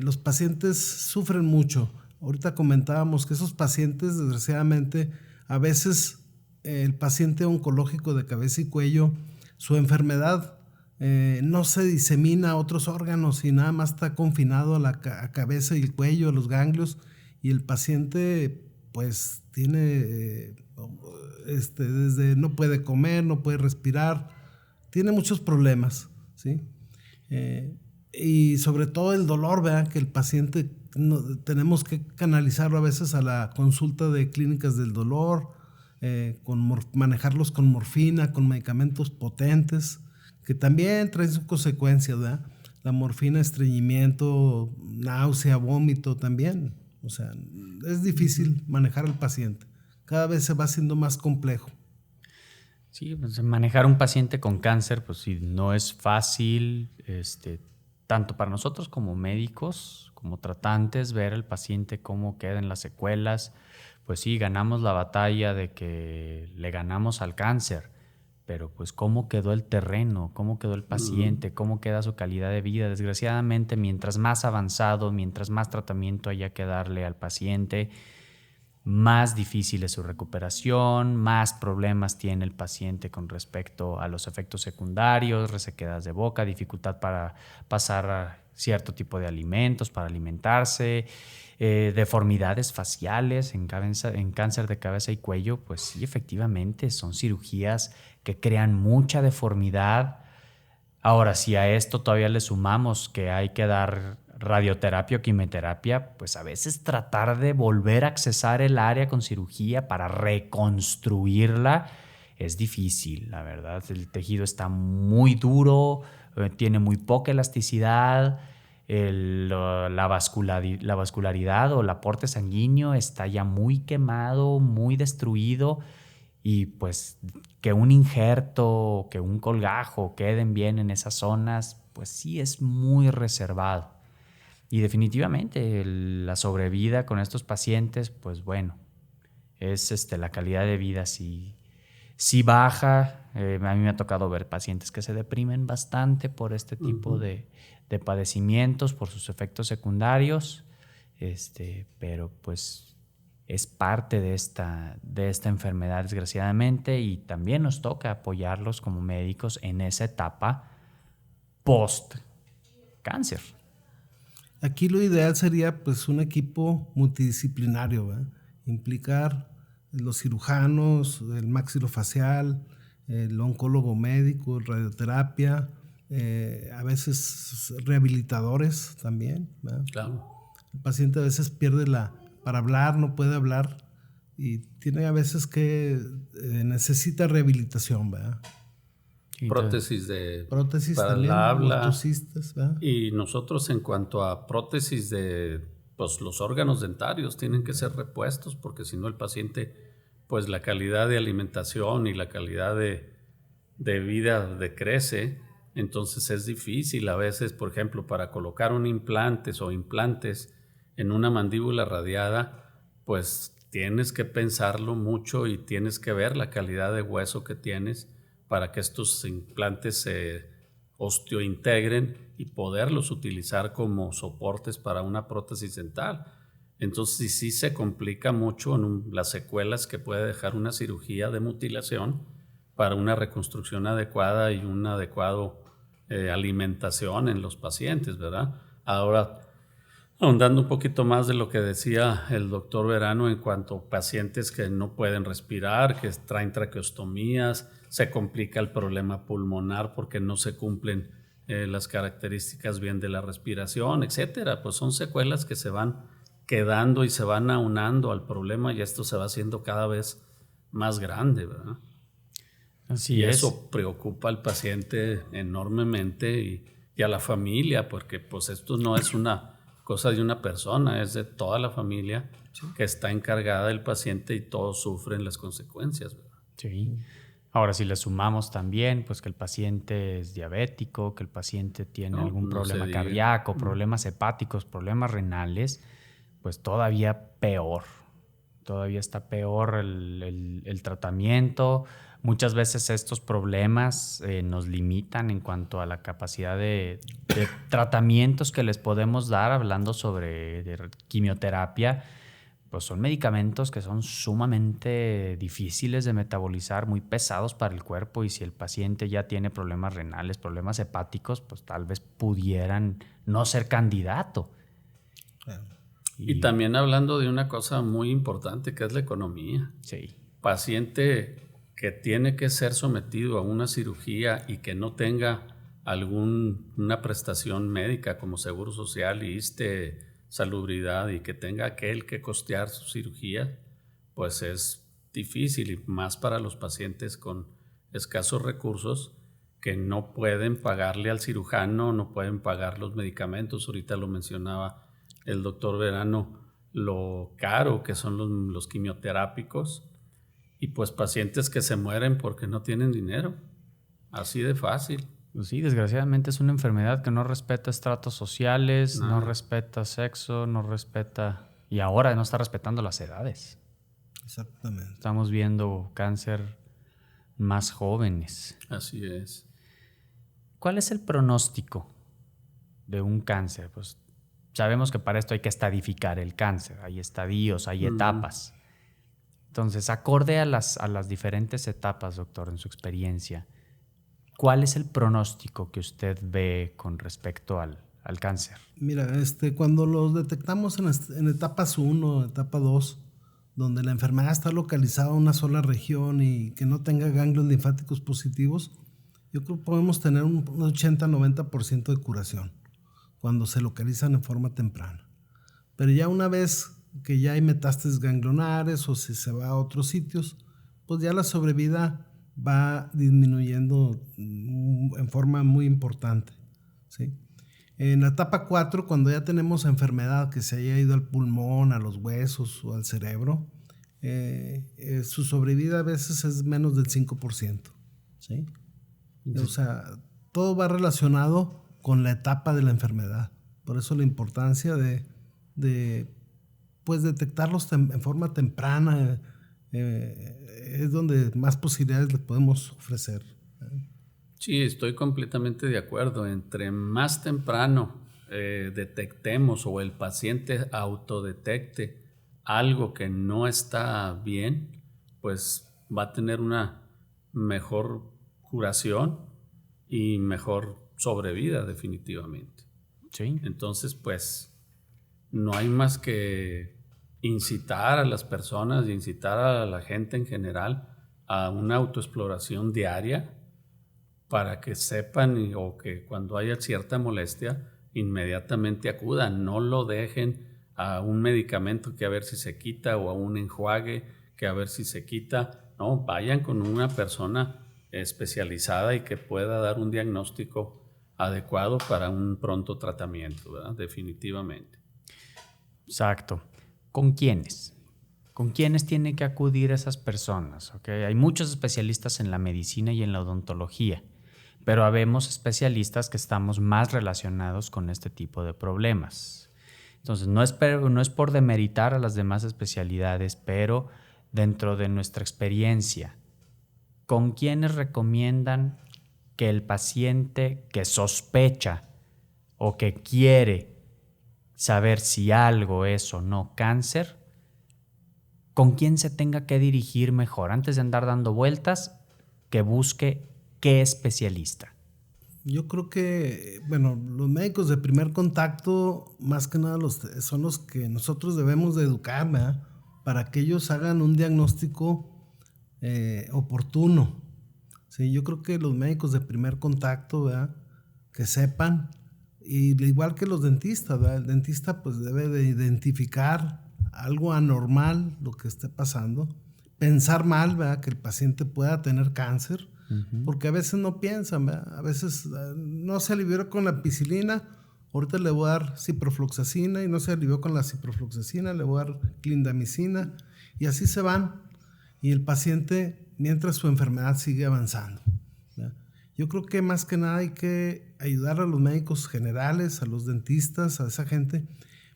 Los pacientes sufren mucho. Ahorita comentábamos que esos pacientes, desgraciadamente, a veces el paciente oncológico de cabeza y cuello, su enfermedad no se disemina a otros órganos y nada más está confinado a la cabeza y el cuello, a los ganglios, y el paciente pues tiene desde no puede comer, no puede respirar, tiene muchos problemas, ¿sí? Y sobre todo el dolor, ¿verdad? Que el paciente tenemos que canalizarlo a veces a la consulta de clínicas del dolor, manejarlos con morfina, con medicamentos potentes, que también traen sus consecuencias, ¿verdad? La morfina, estreñimiento, náusea, vómito también. O sea, es difícil manejar al paciente. Cada vez se va haciendo más complejo. Sí, pues manejar un paciente con cáncer, pues sí, no es fácil, tanto para nosotros como médicos, como tratantes, ver al paciente cómo quedan las secuelas. Pues sí, ganamos la batalla de que le ganamos al cáncer, pero pues cómo quedó el terreno, cómo quedó el paciente, cómo queda su calidad de vida. Desgraciadamente, mientras más avanzado, mientras más tratamiento haya que darle al paciente, más difícil es su recuperación, más problemas tiene el paciente con respecto a los efectos secundarios, resequedad de boca, dificultad para pasar a cierto tipo de alimentos, para alimentarse, deformidades faciales en cáncer de cabeza y cuello. Pues sí, efectivamente, son cirugías que crean mucha deformidad. Ahora, si a esto todavía le sumamos que hay que dar radioterapia o quimioterapia, pues a veces tratar de volver a accesar el área con cirugía para reconstruirla es difícil, la verdad. El tejido está muy duro, tiene muy poca elasticidad, la vascularidad o el aporte sanguíneo está ya muy quemado, muy destruido. Y pues que un injerto, que un colgajo queden bien en esas zonas, pues sí es muy reservado. Y definitivamente la sobrevida con estos pacientes, pues bueno, es la calidad de vida sí baja. A mí me ha tocado ver pacientes que se deprimen bastante por este tipo de padecimientos, por sus efectos secundarios, pero pues es parte de esta enfermedad, desgraciadamente, y también nos toca apoyarlos como médicos en esa etapa post-cáncer. Aquí lo ideal sería pues un equipo multidisciplinario, ¿verdad? Implicar los cirujanos, el maxilofacial, el oncólogo médico, el radioterapia, a veces rehabilitadores también, ¿verdad? Claro. El paciente a veces pierde para hablar, no puede hablar y tiene a veces que necesita rehabilitación, ¿verdad? Prótesis para también, la habla. ortosistas, ¿verdad? Y nosotros, en cuanto a prótesis pues los órganos dentarios tienen que ser repuestos, porque si no el paciente, pues la calidad de alimentación y la calidad de vida decrece. Entonces es difícil a veces, por ejemplo, para colocar implantes en una mandíbula radiada, pues tienes que pensarlo mucho y tienes que ver la calidad de hueso que tienes para que estos implantes se osteointegren y poderlos utilizar como soportes para una prótesis dental. Entonces sí se complica mucho las secuelas que puede dejar una cirugía de mutilación para una reconstrucción adecuada y una adecuada alimentación en los pacientes, ¿verdad? Ahora, ahondando un poquito más de lo que decía el doctor Verano en cuanto a pacientes que no pueden respirar, que traen traqueostomías, se complica el problema pulmonar porque no se cumplen las características bien de la respiración, etcétera. Pues son secuelas que se van quedando y se van aunando al problema y esto se va haciendo cada vez más grande, ¿verdad? Así es. Eso preocupa al paciente enormemente y a la familia, porque pues esto no es una cosa de una persona, es de toda la familia que está encargada del paciente y todos sufren las consecuencias, ¿verdad? Sí. Ahora, si le sumamos también, pues que el paciente es diabético, que el paciente tiene algún problema cardíaco, problemas hepáticos, problemas renales, pues todavía peor. Todavía está peor el tratamiento. Muchas veces estos problemas nos limitan en cuanto a la capacidad de tratamientos que les podemos dar, hablando sobre quimioterapia. Pues son medicamentos que son sumamente difíciles de metabolizar, muy pesados para el cuerpo, y si el paciente ya tiene problemas renales, problemas hepáticos, pues tal vez pudieran no ser candidato. Y también hablando de una cosa muy importante que es la economía. Sí. Paciente que tiene que ser sometido a una cirugía y que no tenga una prestación médica como Seguro Social y Salubridad y que tenga aquel que costear su cirugía, pues es difícil, y más para los pacientes con escasos recursos que no pueden pagarle al cirujano, no pueden pagar los medicamentos. Ahorita lo mencionaba el doctor Verano, lo caro que son los quimioterápicos, y pues pacientes que se mueren porque no tienen dinero. Así de fácil. Pues sí, desgraciadamente es una enfermedad que no respeta estratos sociales, no respeta sexo, no respeta... Y ahora no está respetando las edades. Exactamente. Estamos viendo cáncer más jóvenes. Así es. ¿Cuál es el pronóstico de un cáncer? Pues sabemos que para esto hay que estadificar el cáncer. Hay estadios, hay etapas. Entonces, acorde a las diferentes etapas, doctor, en su experiencia, ¿cuál es el pronóstico que usted ve con respecto al cáncer? Mira, cuando los detectamos en etapas 1, etapa 2, donde la enfermedad está localizada en una sola región y que no tenga ganglios linfáticos positivos, yo creo que podemos tener un 80-90% de curación cuando se localizan en forma temprana. Pero ya una vez que ya hay metástasis ganglionares o si se va a otros sitios, pues ya la sobrevida va disminuyendo en forma muy importante, ¿sí? En la etapa 4, cuando ya tenemos enfermedad que se haya ido al pulmón, a los huesos o al cerebro, su sobrevida a veces es menos del 5%, ¿sí? O sea, todo va relacionado con la etapa de la enfermedad. Por eso la importancia de pues detectarlos en forma temprana es donde más posibilidades les podemos ofrecer. Sí, estoy completamente de acuerdo. Entre más temprano detectemos o el paciente autodetecte algo que no está bien, pues va a tener una mejor curación y mejor sobrevida definitivamente. Sí. Entonces, pues no hay más que incitar a las personas y incitar a la gente en general a una autoexploración diaria para que sepan o que cuando haya cierta molestia inmediatamente acudan, no lo dejen a un medicamento que a ver si se quita o a un enjuague que a ver si se quita. No, vayan con una persona especializada y que pueda dar un diagnóstico adecuado para un pronto tratamiento, ¿verdad? Definitivamente. Exacto. ¿Con quiénes? ¿Con quiénes tienen que acudir esas personas? ¿Okay? Hay muchos especialistas en la medicina y en la odontología, pero habemos especialistas que estamos más relacionados con este tipo de problemas. Entonces, no es por demeritar a las demás especialidades, pero dentro de nuestra experiencia, ¿con quiénes recomiendan que el paciente que sospecha o que quiere saber si algo es o no cáncer, con quién se tenga que dirigir mejor? Antes de andar dando vueltas, que busque qué especialista. Yo creo que, bueno, los médicos de primer contacto, más que nada son los que nosotros debemos de educar, ¿verdad? Para que ellos hagan un diagnóstico oportuno. Sí, yo creo que los médicos de primer contacto, ¿verdad? Que sepan, y igual que los dentistas, ¿verdad? El dentista pues debe de identificar algo anormal, lo que esté pasando, pensar mal, ¿verdad? Que el paciente pueda tener cáncer, porque a veces no piensan, ¿verdad? A veces no se alivió con la ampicilina, ahorita le voy a dar ciprofloxacina, y no se alivió con la ciprofloxacina, le voy a dar clindamicina, y así se van, y el paciente, mientras su enfermedad sigue avanzando, ¿verdad? Yo creo que más que nada hay que ayudar a los médicos generales, a los dentistas, a esa gente,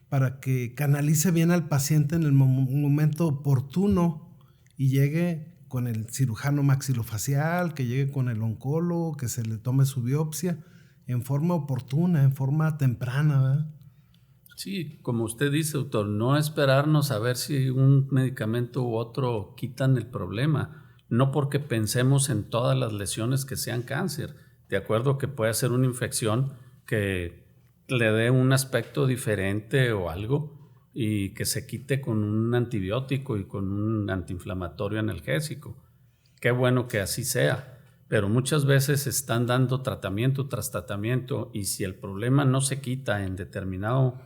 para que canalice bien al paciente en el momento oportuno y llegue con el cirujano maxilofacial, que llegue con el oncólogo, que se le tome su biopsia en forma oportuna, en forma temprana, ¿verdad? Sí, como usted dice, doctor, no esperarnos a ver si un medicamento u otro quitan el problema, no porque pensemos en todas las lesiones que sean cáncer. De acuerdo que puede ser una infección que le dé un aspecto diferente o algo y que se quite con un antibiótico y con un antiinflamatorio analgésico. Qué bueno que así sea, pero muchas veces están dando tratamiento tras tratamiento y si el problema no se quita en determinado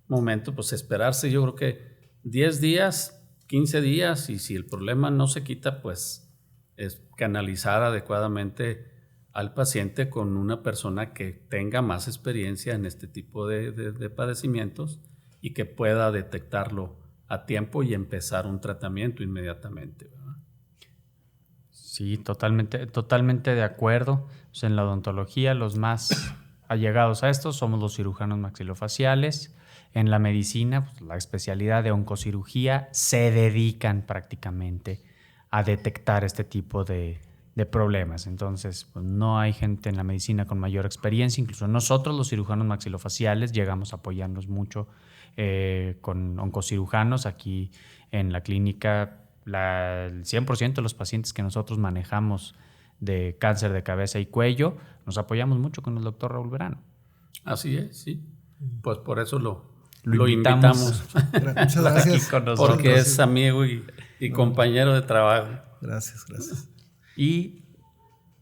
momento, pues esperarse, yo creo que 10 días, 15 días, y si el problema no se quita, pues es canalizar adecuadamente al paciente con una persona que tenga más experiencia en este tipo de padecimientos y que pueda detectarlo a tiempo y empezar un tratamiento inmediatamente, ¿verdad? Sí, totalmente de acuerdo. Pues en la odontología los más allegados a esto somos los cirujanos maxilofaciales. En la medicina, pues, la especialidad de oncocirugía se dedican prácticamente a detectar este tipo de problemas. Entonces, pues, no hay gente en la medicina con mayor experiencia. Incluso nosotros, los cirujanos maxilofaciales, llegamos a apoyarnos mucho con oncocirujanos. Aquí en la clínica, el 100% de los pacientes que nosotros manejamos de cáncer de cabeza y cuello, nos apoyamos mucho con el doctor Raúl Verano. Así es, sí. Pues por eso Lo invitamos. Muchas gracias. Con nosotros. Porque es amigo y compañero de trabajo. Gracias. Y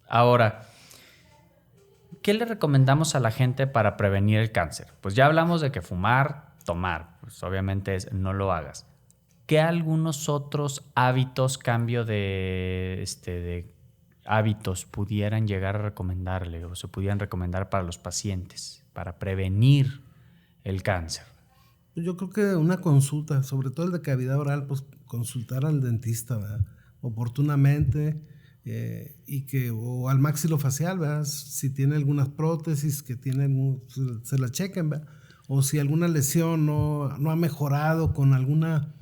ahora, ¿qué le recomendamos a la gente para prevenir el cáncer? Pues ya hablamos de que fumar, tomar, pues obviamente no lo hagas. ¿Qué algunos otros hábitos, cambio de hábitos pudieran llegar a recomendarle o se pudieran recomendar para los pacientes para prevenir el cáncer? Yo creo que una consulta, sobre todo el de cavidad oral, pues consultar al dentista, ¿verdad? Oportunamente o al maxilofacial, ¿verdad? Si tiene algunas prótesis que se la chequen, ¿verdad? O si alguna lesión no ha mejorado con alguna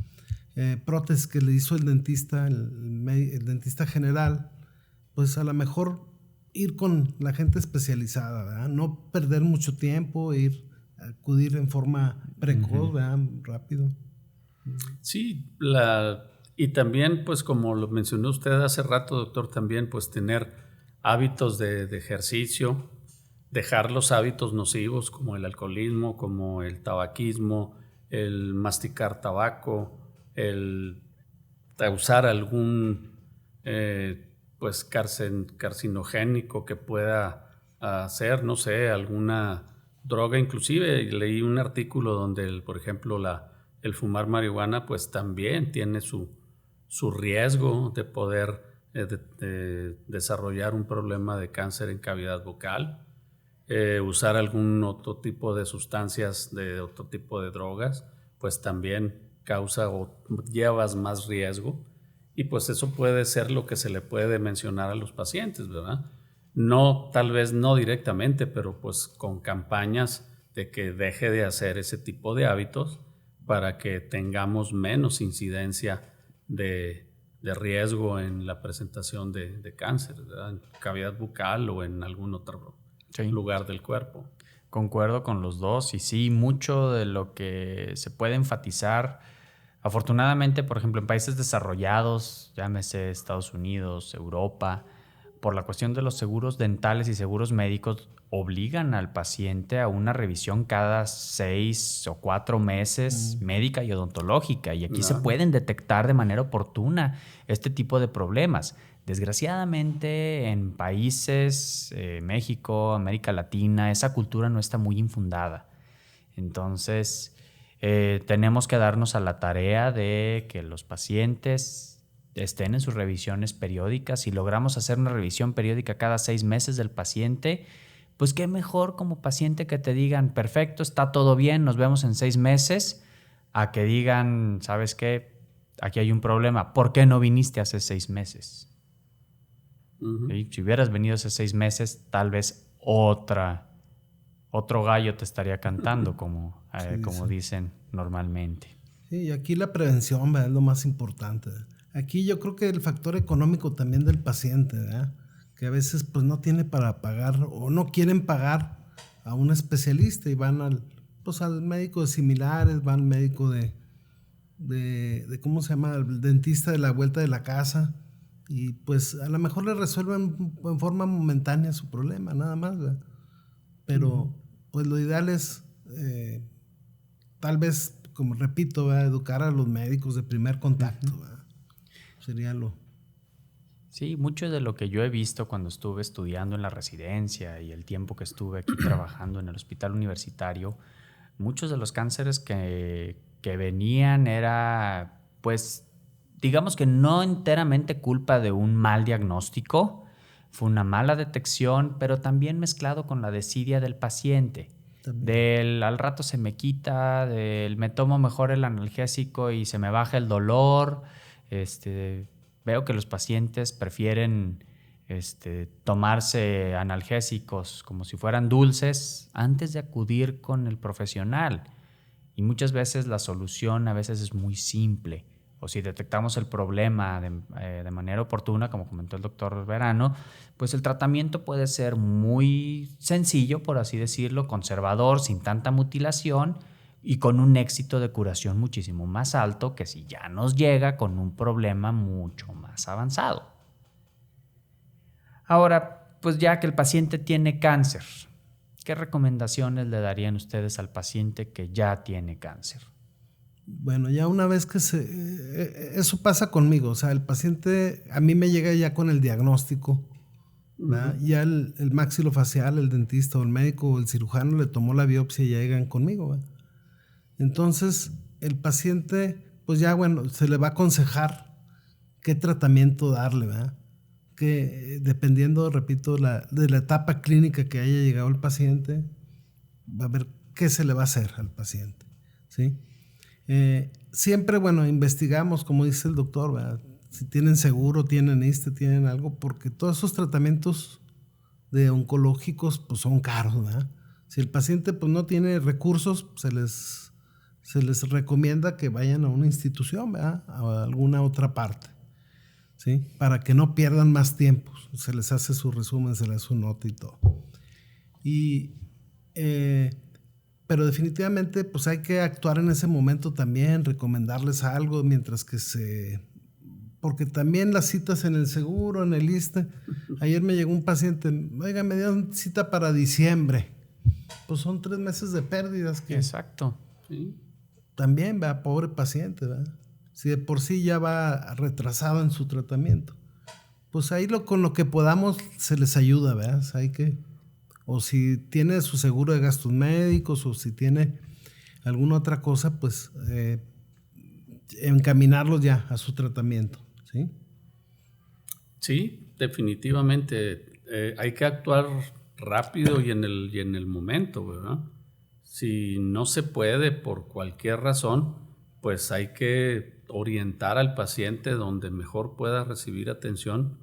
prótesis que le hizo el dentista, el dentista general, pues a lo mejor ir con la gente especializada, ¿verdad? No perder mucho tiempo, acudir en forma precoz, ¿verdad? Rápido. Sí, y también, pues como lo mencionó usted hace rato, doctor, también pues tener hábitos de ejercicio, dejar los hábitos nocivos como el alcoholismo, como el tabaquismo, el masticar tabaco, el usar algún pues carcinogénico que pueda hacer, no sé, alguna droga. Inclusive leí un artículo donde, por ejemplo, el fumar marihuana pues también tiene su riesgo de poder desarrollar un problema de cáncer en cavidad bucal. Usar algún otro tipo de sustancias, de otro tipo de drogas, pues también causa o llevas más riesgo, y pues eso puede ser lo que se le puede mencionar a los pacientes, ¿verdad? No, tal vez no directamente, pero pues con campañas de que deje de hacer ese tipo de hábitos para que tengamos menos incidencia de riesgo en la presentación de cáncer, ¿verdad? En cavidad bucal o en algún otro lugar del cuerpo. Concuerdo con los dos, y sí, mucho de lo que se puede enfatizar, afortunadamente, por ejemplo, en países desarrollados, llámese Estados Unidos, Europa, por la cuestión de los seguros dentales y seguros médicos, obligan al paciente a una revisión cada 6 o 4 meses médica y odontológica, y aquí se pueden detectar de manera oportuna este tipo de problemas. Desgraciadamente, en países, México, América Latina, esa cultura no está muy infundada. Entonces, tenemos que darnos a la tarea de que los pacientes estén en sus revisiones periódicas. Si logramos hacer una revisión periódica cada 6 meses del paciente, pues qué mejor como paciente que te digan, perfecto, está todo bien, nos vemos en 6 meses, a que digan, ¿sabes qué? Aquí hay un problema. ¿Por qué no viniste hace 6 meses? ¿Sí? Si hubieras venido hace 6 meses, tal vez otro gallo te estaría cantando, como dicen normalmente. Sí, y aquí la prevención, ¿verdad? Es lo más importante. Aquí yo creo que el factor económico también del paciente, ¿verdad? Que a veces pues no tiene para pagar o no quieren pagar a un especialista y van al médico de similares, van al médico de ¿cómo se llama? El dentista de la vuelta de la casa, y pues a lo mejor le resuelven en forma momentánea su problema, nada más, ¿verdad? Pero pues lo ideal es tal vez, como repito, ¿verdad? Educar a los médicos de primer contacto, ¿verdad? Sería lo... Sí, mucho de lo que yo he visto cuando estuve estudiando en la residencia y el tiempo que estuve aquí trabajando en el hospital universitario, muchos de los cánceres que venían era, pues, digamos que no enteramente culpa de un mal diagnóstico, fue una mala detección, pero también mezclado con la desidia del paciente. Del al rato se me quita, del me tomo mejor el analgésico y se me baja el dolor, Veo que los pacientes prefieren tomarse analgésicos como si fueran dulces antes de acudir con el profesional. Y muchas veces la solución a veces es muy simple. O si detectamos el problema de manera oportuna, como comentó el doctor Verano, pues el tratamiento puede ser muy sencillo, por así decirlo, conservador, sin tanta mutilación y con un éxito de curación muchísimo más alto que si ya nos llega con un problema mucho más avanzado. Ahora, pues ya que el paciente tiene cáncer, ¿qué recomendaciones le darían ustedes al paciente que ya tiene cáncer? Bueno, ya una vez que eso pasa conmigo, o sea, el paciente a mí me llega ya con el diagnóstico, ¿verdad? Ya el maxilofacial, el dentista o el médico o el cirujano le tomó la biopsia y ya llegan conmigo, ¿verdad? Entonces, el paciente, pues ya, bueno, se le va a aconsejar qué tratamiento darle, ¿verdad? Que dependiendo, repito, de la etapa clínica que haya llegado el paciente, va a ver qué se le va a hacer al paciente, ¿sí? Siempre, bueno, investigamos, como dice el doctor, ¿verdad? Si tienen seguro, tienen tienen algo, porque todos esos tratamientos de oncológicos pues son caros, ¿verdad? Si el paciente pues no tiene recursos, se les recomienda que vayan a una institución, ¿verdad? A alguna otra parte, ¿sí? Para que no pierdan más tiempo. Se les hace su resumen, se les hace su nota y todo. Pero definitivamente pues hay que actuar en ese momento también, recomendarles algo mientras que porque también las citas en el seguro, en el ISSSTE. Ayer me llegó un paciente, oiga, me dieron cita para diciembre. Pues son 3 meses de pérdidas. Exacto. Sí. También, ¿verdad? Pobre paciente, ¿verdad? Si de por sí ya va retrasado en su tratamiento. Pues ahí con lo que podamos se les ayuda, ¿verdad? O sea, o si tiene su seguro de gastos médicos o si tiene alguna otra cosa, pues encaminarlos ya a su tratamiento, ¿sí? Sí, definitivamente. Hay que actuar rápido y en el momento, ¿verdad? Si no se puede por cualquier razón, pues hay que orientar al paciente donde mejor pueda recibir atención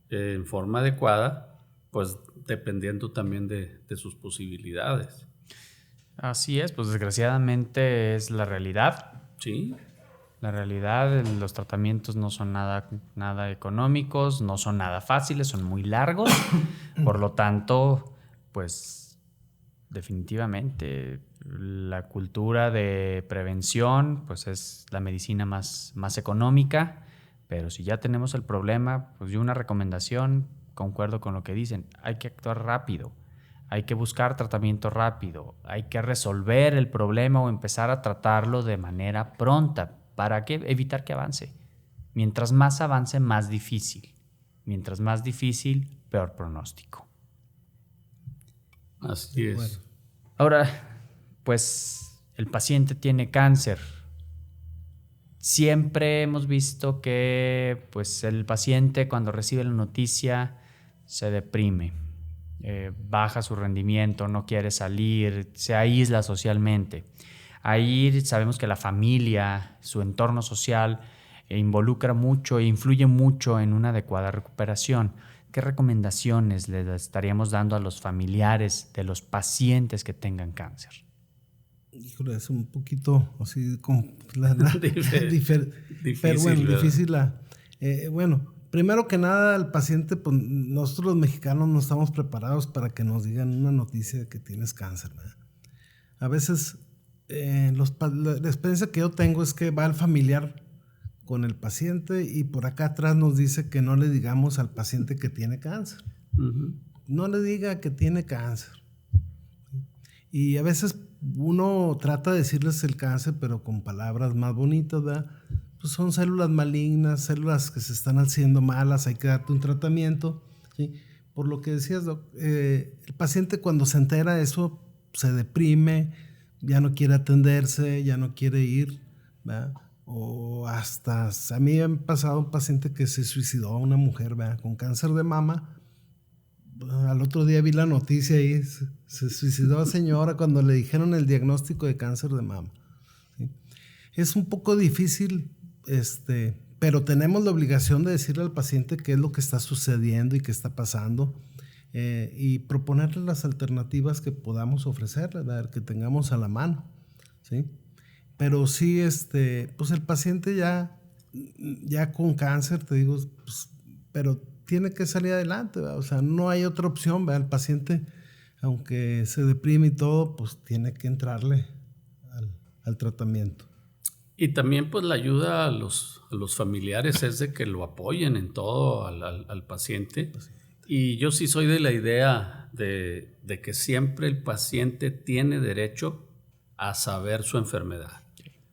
en forma adecuada, pues dependiendo también de sus posibilidades. Así es, pues desgraciadamente es la realidad. Sí. La realidad, los tratamientos no son nada económicos, no son nada fáciles, son muy largos. Por lo tanto, pues definitivamente la cultura de prevención pues es la medicina más económica, pero si ya tenemos el problema, pues yo una recomendación, concuerdo con lo que dicen, hay que actuar rápido. Hay que buscar tratamiento rápido, hay que resolver el problema o empezar a tratarlo de manera pronta. ¿Para qué? Evitar que avance. Mientras más avance, más difícil. Mientras más difícil, peor pronóstico. Así es. Bueno. Ahora, pues el paciente tiene cáncer. Siempre hemos visto que pues, el paciente cuando recibe la noticia se deprime. Baja su rendimiento, no quiere salir, se aísla socialmente. Ahí sabemos que la familia, su entorno social, involucra mucho e influye mucho en una adecuada recuperación. ¿Qué recomendaciones le estaríamos dando a los familiares de los pacientes que tengan cáncer? Híjole, es un poquito así difícil, pero bueno, difícil. Bueno, primero que nada, el paciente, pues nosotros los mexicanos no estamos preparados para que nos digan una noticia de que tienes cáncer, ¿verdad? A veces la experiencia que yo tengo es que va el familiar con el paciente y por acá atrás nos dice que no le digamos al paciente que tiene cáncer. Uh-huh. No le diga que tiene cáncer. Y a veces uno trata de decirles el cáncer, pero con palabras más bonitas, ¿verdad? Pues son células malignas, células que se están haciendo malas, hay que darte un tratamiento, ¿sí? Por lo que decías, Doc, el paciente cuando se entera de eso se deprime, ya no quiere atenderse, ya no quiere ir, ¿verdad? O hasta, a mí me ha pasado un paciente que se suicidó, una mujer, ¿verdad? Con cáncer de mama. Al otro día vi la noticia ahí, se suicidó la señora cuando le dijeron el diagnóstico de cáncer de mama, ¿sí? Es un poco difícil pero tenemos la obligación de decirle al paciente qué es lo que está sucediendo y qué está pasando, y proponerle las alternativas que podamos ofrecerle, que tengamos a la mano, ¿sí? Pero sí, pues el paciente ya con cáncer, te digo, pues, pero tiene que salir adelante, ¿verdad? O sea, no hay otra opción, ¿verdad? El paciente, aunque se deprime y todo, pues tiene que entrarle al tratamiento. Y también pues la ayuda a los familiares es de que lo apoyen en todo al paciente. Y yo sí soy de la idea de que siempre el paciente tiene derecho a saber su enfermedad.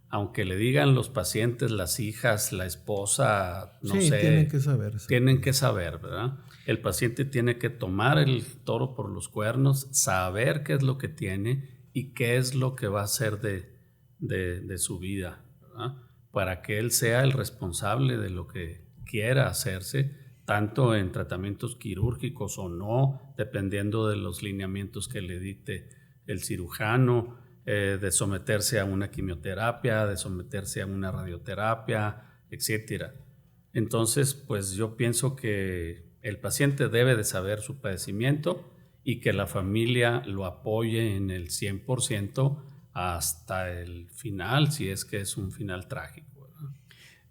Aunque le digan los pacientes, las hijas, la esposa, no sé. Tienen que saber. Sí. Tienen que saber, ¿verdad? El paciente tiene que tomar el toro por los cuernos, saber qué es lo que tiene y qué es lo que va a hacer de su vida, ¿verdad? Para que él sea el responsable de lo que quiera hacerse, tanto en tratamientos quirúrgicos o no, dependiendo de los lineamientos que le dicte el cirujano, de someterse a una quimioterapia, de someterse a una radioterapia, etc. Entonces, pues yo pienso que el paciente debe de saber su padecimiento y que la familia lo apoye en el 100% hasta el final, si es que es un final trágico, ¿verdad?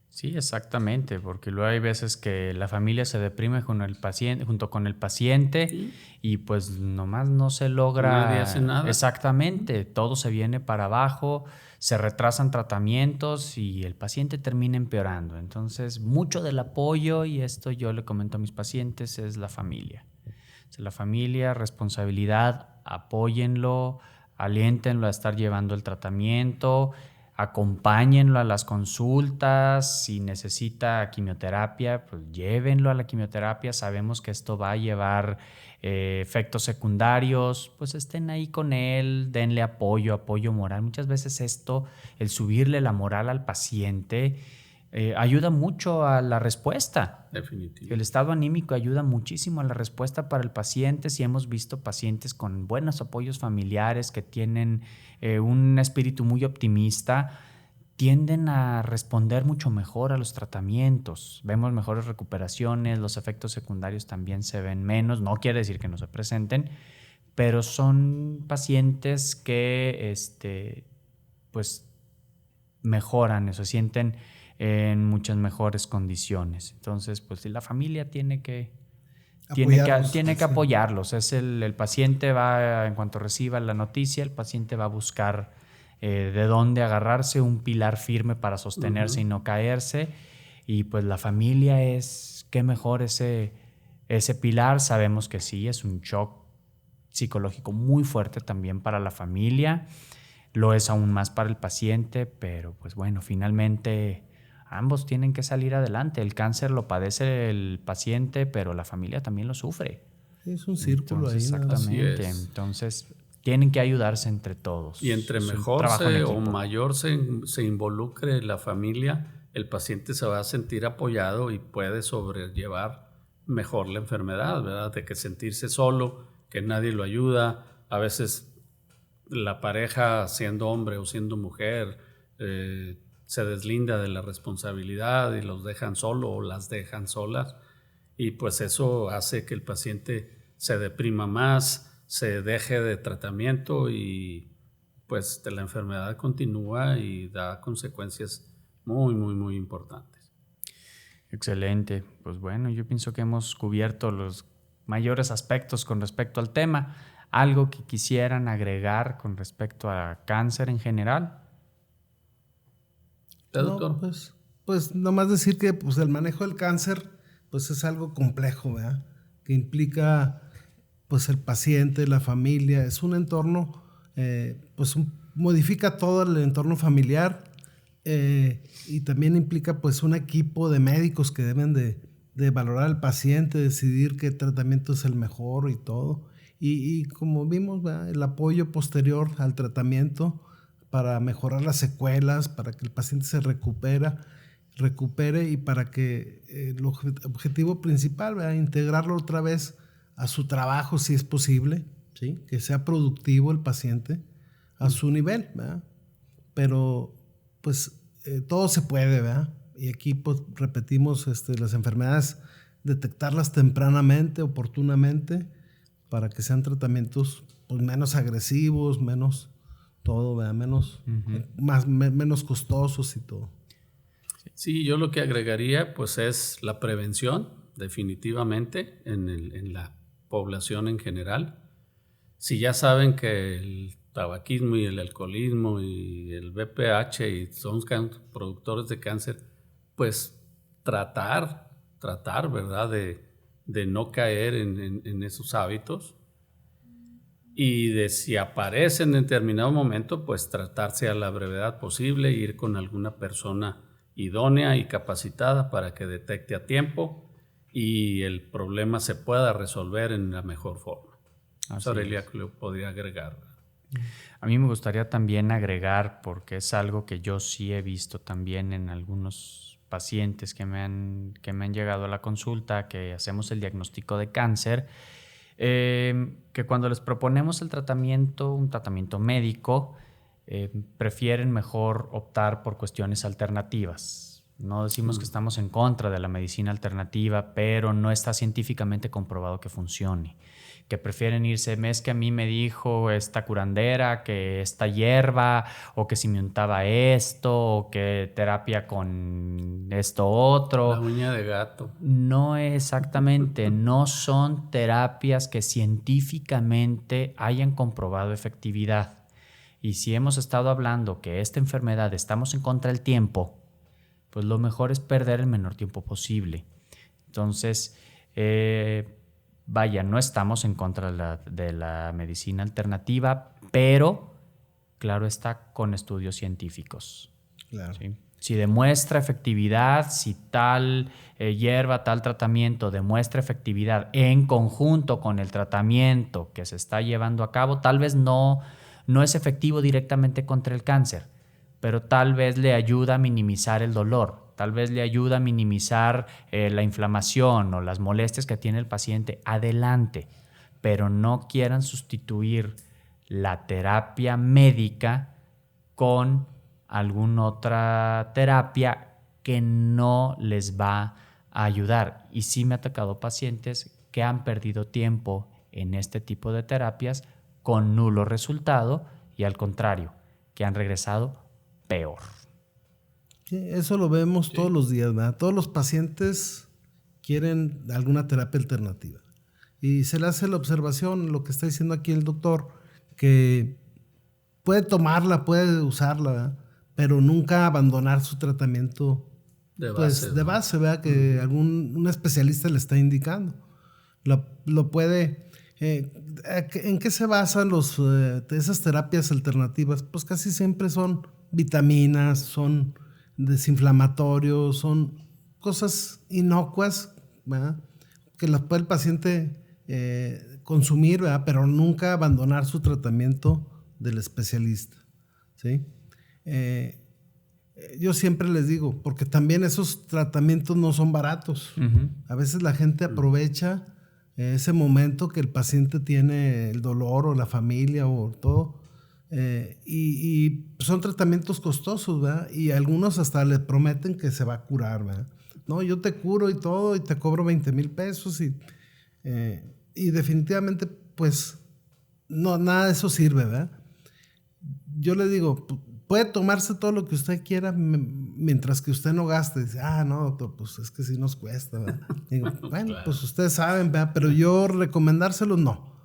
Sí, exactamente, porque luego hay veces que la familia se deprime junto con el paciente, ¿sí? Y pues nomás no se logra. Nadie hace nada. Exactamente, todo se viene para abajo, se retrasan tratamientos y el paciente termina empeorando. Entonces, mucho del apoyo, y esto yo le comento a mis pacientes, es la familia. O sea, la familia, responsabilidad, apóyenlo, aliéntenlo a estar llevando el tratamiento, acompáñenlo a las consultas. Si necesita quimioterapia, pues llévenlo a la quimioterapia. Sabemos que esto va a llevar efectos secundarios, pues estén ahí con él, denle apoyo moral. Muchas veces el subirle la moral al paciente, ayuda mucho a la respuesta. Definitivo. El estado anímico ayuda muchísimo a la respuesta para el paciente. Si hemos visto pacientes con buenos apoyos familiares que tienen un espíritu muy optimista, tienden a responder mucho mejor a los tratamientos. Vemos mejores recuperaciones, los efectos secundarios también se ven menos. No quiere decir que no se presenten, pero son pacientes que pues mejoran, se sienten en muchas mejores condiciones. Entonces, pues la familia tiene que apoyarlos. El paciente va, en cuanto reciba la noticia, el paciente va a buscar de dónde agarrarse, un pilar firme para sostenerse y no caerse. Y pues la familia es, qué mejor ese pilar. Sabemos que sí, es un shock psicológico muy fuerte también para la familia. Lo es aún más para el paciente, pero pues bueno, finalmente ambos tienen que salir adelante. El cáncer lo padece el paciente, pero la familia también lo sufre. Es un círculo. Entonces, ahí. Exactamente. Entonces, tienen que ayudarse entre todos. Y entre mejor o mayor se involucre la familia, el paciente se va a sentir apoyado y puede sobrellevar mejor la enfermedad, ¿verdad? De que sentirse solo, que nadie lo ayuda. A veces la pareja, siendo hombre o siendo mujer, se deslinda de la responsabilidad y los dejan solo o las dejan solas. Y pues eso hace que el paciente se deprima más, se deje de tratamiento y pues la enfermedad continúa y da consecuencias muy, muy, muy importantes. Excelente. Pues bueno, yo pienso que hemos cubierto los mayores aspectos con respecto al tema. ¿Algo que quisieran agregar con respecto a cáncer en general? No, pues nomás decir que pues, el manejo del cáncer pues es algo complejo, ¿verdad? Que implica pues el paciente, la familia, es un entorno, pues modifica todo el entorno familiar, y también implica pues un equipo de médicos que deben de valorar al paciente, decidir qué tratamiento es el mejor y todo. Y como vimos, ¿verdad? El apoyo posterior al tratamiento para mejorar las secuelas, para que el paciente se recupere y para que el objetivo principal, ¿verdad? Integrarlo otra vez a su trabajo si es posible, ¿sí? Que sea productivo el paciente a su nivel, ¿verdad? Pero pues todo se puede, ¿verdad? y aquí pues, repetimos las enfermedades, detectarlas tempranamente, oportunamente, para que sean tratamientos pues, menos agresivos, menos todo, ¿verdad? Menos costosos y todo. Sí, yo lo que agregaría pues es la prevención, definitivamente, en la población en general. Si ya saben que el tabaquismo y el alcoholismo y el VPH y son productores de cáncer, pues tratar, ¿verdad? De no caer en esos hábitos, y de si aparecen en determinado momento, pues tratarse a la brevedad posible, ir con alguna persona idónea y capacitada para que detecte a tiempo y el problema se pueda resolver en la mejor forma. Aurelia, que lo podría agregar. A mí me gustaría también agregar, porque es algo que yo sí he visto también en algunos pacientes que me han llegado a la consulta, que hacemos el diagnóstico de cáncer, que cuando les proponemos un tratamiento médico, prefieren mejor optar por cuestiones alternativas. No decimos que estamos en contra de la medicina alternativa, pero no está científicamente comprobado que funcione. Que prefieren irse, es que a mí me dijo esta curandera que esta hierba, o que si me untaba esto, o que terapia con esto otro. La uña de gato. No exactamente, no son terapias que científicamente hayan comprobado efectividad. Y si hemos estado hablando que esta enfermedad estamos en contra del tiempo, pues lo mejor es perder el menor tiempo posible. Entonces, vaya, no estamos en contra de la medicina alternativa, pero claro está, con estudios científicos. Claro. ¿Sí? Si demuestra efectividad, si tal hierba, tal tratamiento demuestra efectividad en conjunto con el tratamiento que se está llevando a cabo, tal vez no es efectivo directamente contra el cáncer, pero tal vez le ayuda a minimizar el dolor, tal vez le ayuda a minimizar la inflamación o las molestias que tiene el paciente. Adelante, pero no quieran sustituir la terapia médica con alguna otra terapia que no les va a ayudar. Y sí me ha tocado pacientes que han perdido tiempo en este tipo de terapias con nulo resultado y al contrario, que han regresado peor. Sí, eso lo vemos todos los días, ¿verdad? Todos los pacientes quieren alguna terapia alternativa. Y se le hace la observación, lo que está diciendo aquí el doctor, que puede tomarla, puede usarla, ¿verdad? Pero nunca abandonar su tratamiento de base, ¿verdad? Que un especialista le está indicando. Lo puede... ¿En qué se basan esas terapias alternativas? Pues casi siempre son vitaminas, son desinflamatorios, son cosas inocuas, ¿verdad? Que las puede el paciente consumir, ¿verdad? Pero nunca abandonar su tratamiento del especialista, ¿sí? Yo siempre les digo, porque también esos tratamientos no son baratos. Uh-huh. A veces la gente aprovecha ese momento que el paciente tiene el dolor o la familia o todo, y son tratamientos costosos, ¿verdad? Y algunos hasta le prometen que se va a curar, ¿verdad? No, yo te curo y todo y te cobro 20,000 pesos y definitivamente pues no, nada de eso sirve, ¿verdad? Yo le digo, puede tomarse todo lo que usted quiera mientras que usted no gaste. Dice, no, doctor, pues es que sí nos cuesta, ¿verdad? Digo, bueno, claro. Pues ustedes saben, ¿verdad? Pero yo recomendárselo no.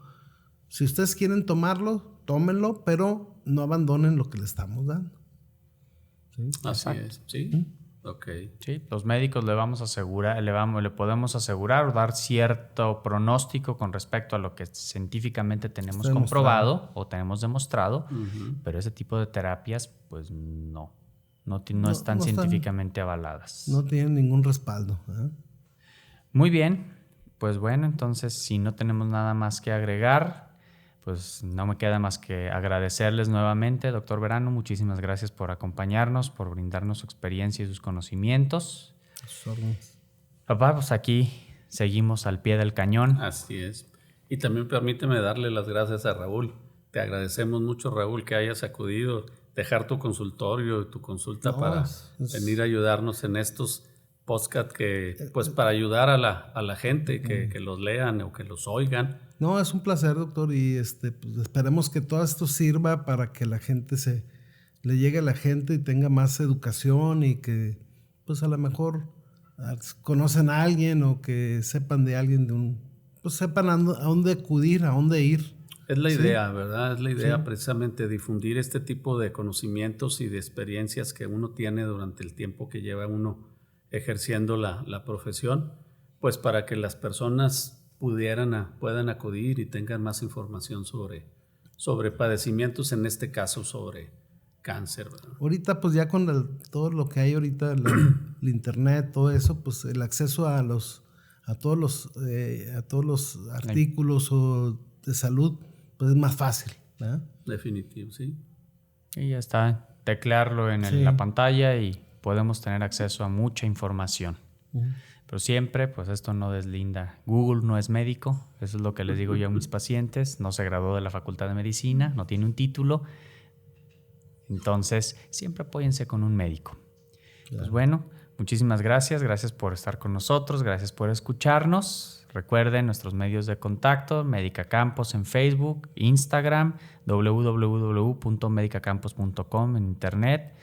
Si ustedes quieren tomarlo, tómenlo, pero no abandonen lo que le estamos dando. ¿Sí? Así es, ¿sí? Okay. Sí, los médicos le podemos asegurar o dar cierto pronóstico con respecto a lo que científicamente tenemos comprobado o tenemos demostrado, uh-huh. Pero ese tipo de terapias, pues no están científicamente avaladas. No tienen ningún respaldo. Muy bien, pues bueno, entonces si no tenemos nada más que agregar, pues no me queda más que agradecerles nuevamente, doctor Verano. Muchísimas gracias por acompañarnos, por brindarnos su experiencia y sus conocimientos. Papá, pues aquí seguimos al pie del cañón. Así es. Y también permíteme darle las gracias a Raúl. Te agradecemos mucho, Raúl, que hayas acudido dejar tu consultorio y tu consulta No, para venir a ayudarnos en estos podcasts que, pues, para ayudar a la gente que los lean o que los oigan. No, es un placer, doctor, y pues esperemos que todo esto sirva para que la gente le llegue a la gente y tenga más educación y que, pues, a lo mejor conocen a alguien o que sepan de alguien pues sepan a dónde acudir, a dónde ir. Es la Sí. idea, ¿verdad? Es la idea Sí. precisamente difundir este tipo de conocimientos y de experiencias que uno tiene durante el tiempo que lleva uno ejerciendo la profesión, pues para que las personas puedan acudir y tengan más información sobre padecimientos, en este caso sobre cáncer, ¿verdad? Ahorita, pues ya con todo lo que hay ahorita, el internet, todo eso, pues el acceso a todos los artículos de salud, pues es más fácil, ¿verdad? Definitivo, sí. Y ya está, teclearlo en Sí. la pantalla y podemos tener acceso a mucha información. Pero siempre, pues esto no deslinda. Google no es médico, eso es lo que les digo yo a mis pacientes. No se graduó de la Facultad de Medicina, no tiene un título. Entonces, siempre apóyense con un médico. Claro. Pues bueno, muchísimas gracias. Gracias por estar con nosotros, gracias por escucharnos. Recuerden nuestros medios de contacto: Médica Campos en Facebook, Instagram, www.medicacampos.com en internet,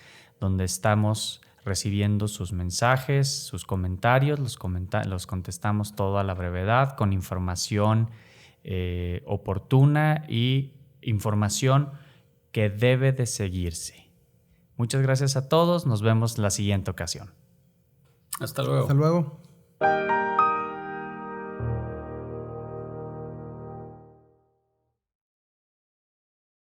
donde estamos recibiendo sus mensajes, sus comentarios, los contestamos todo a la brevedad, con información oportuna y información que debe de seguirse. Muchas gracias a todos, nos vemos la siguiente ocasión. Hasta luego. Hasta luego.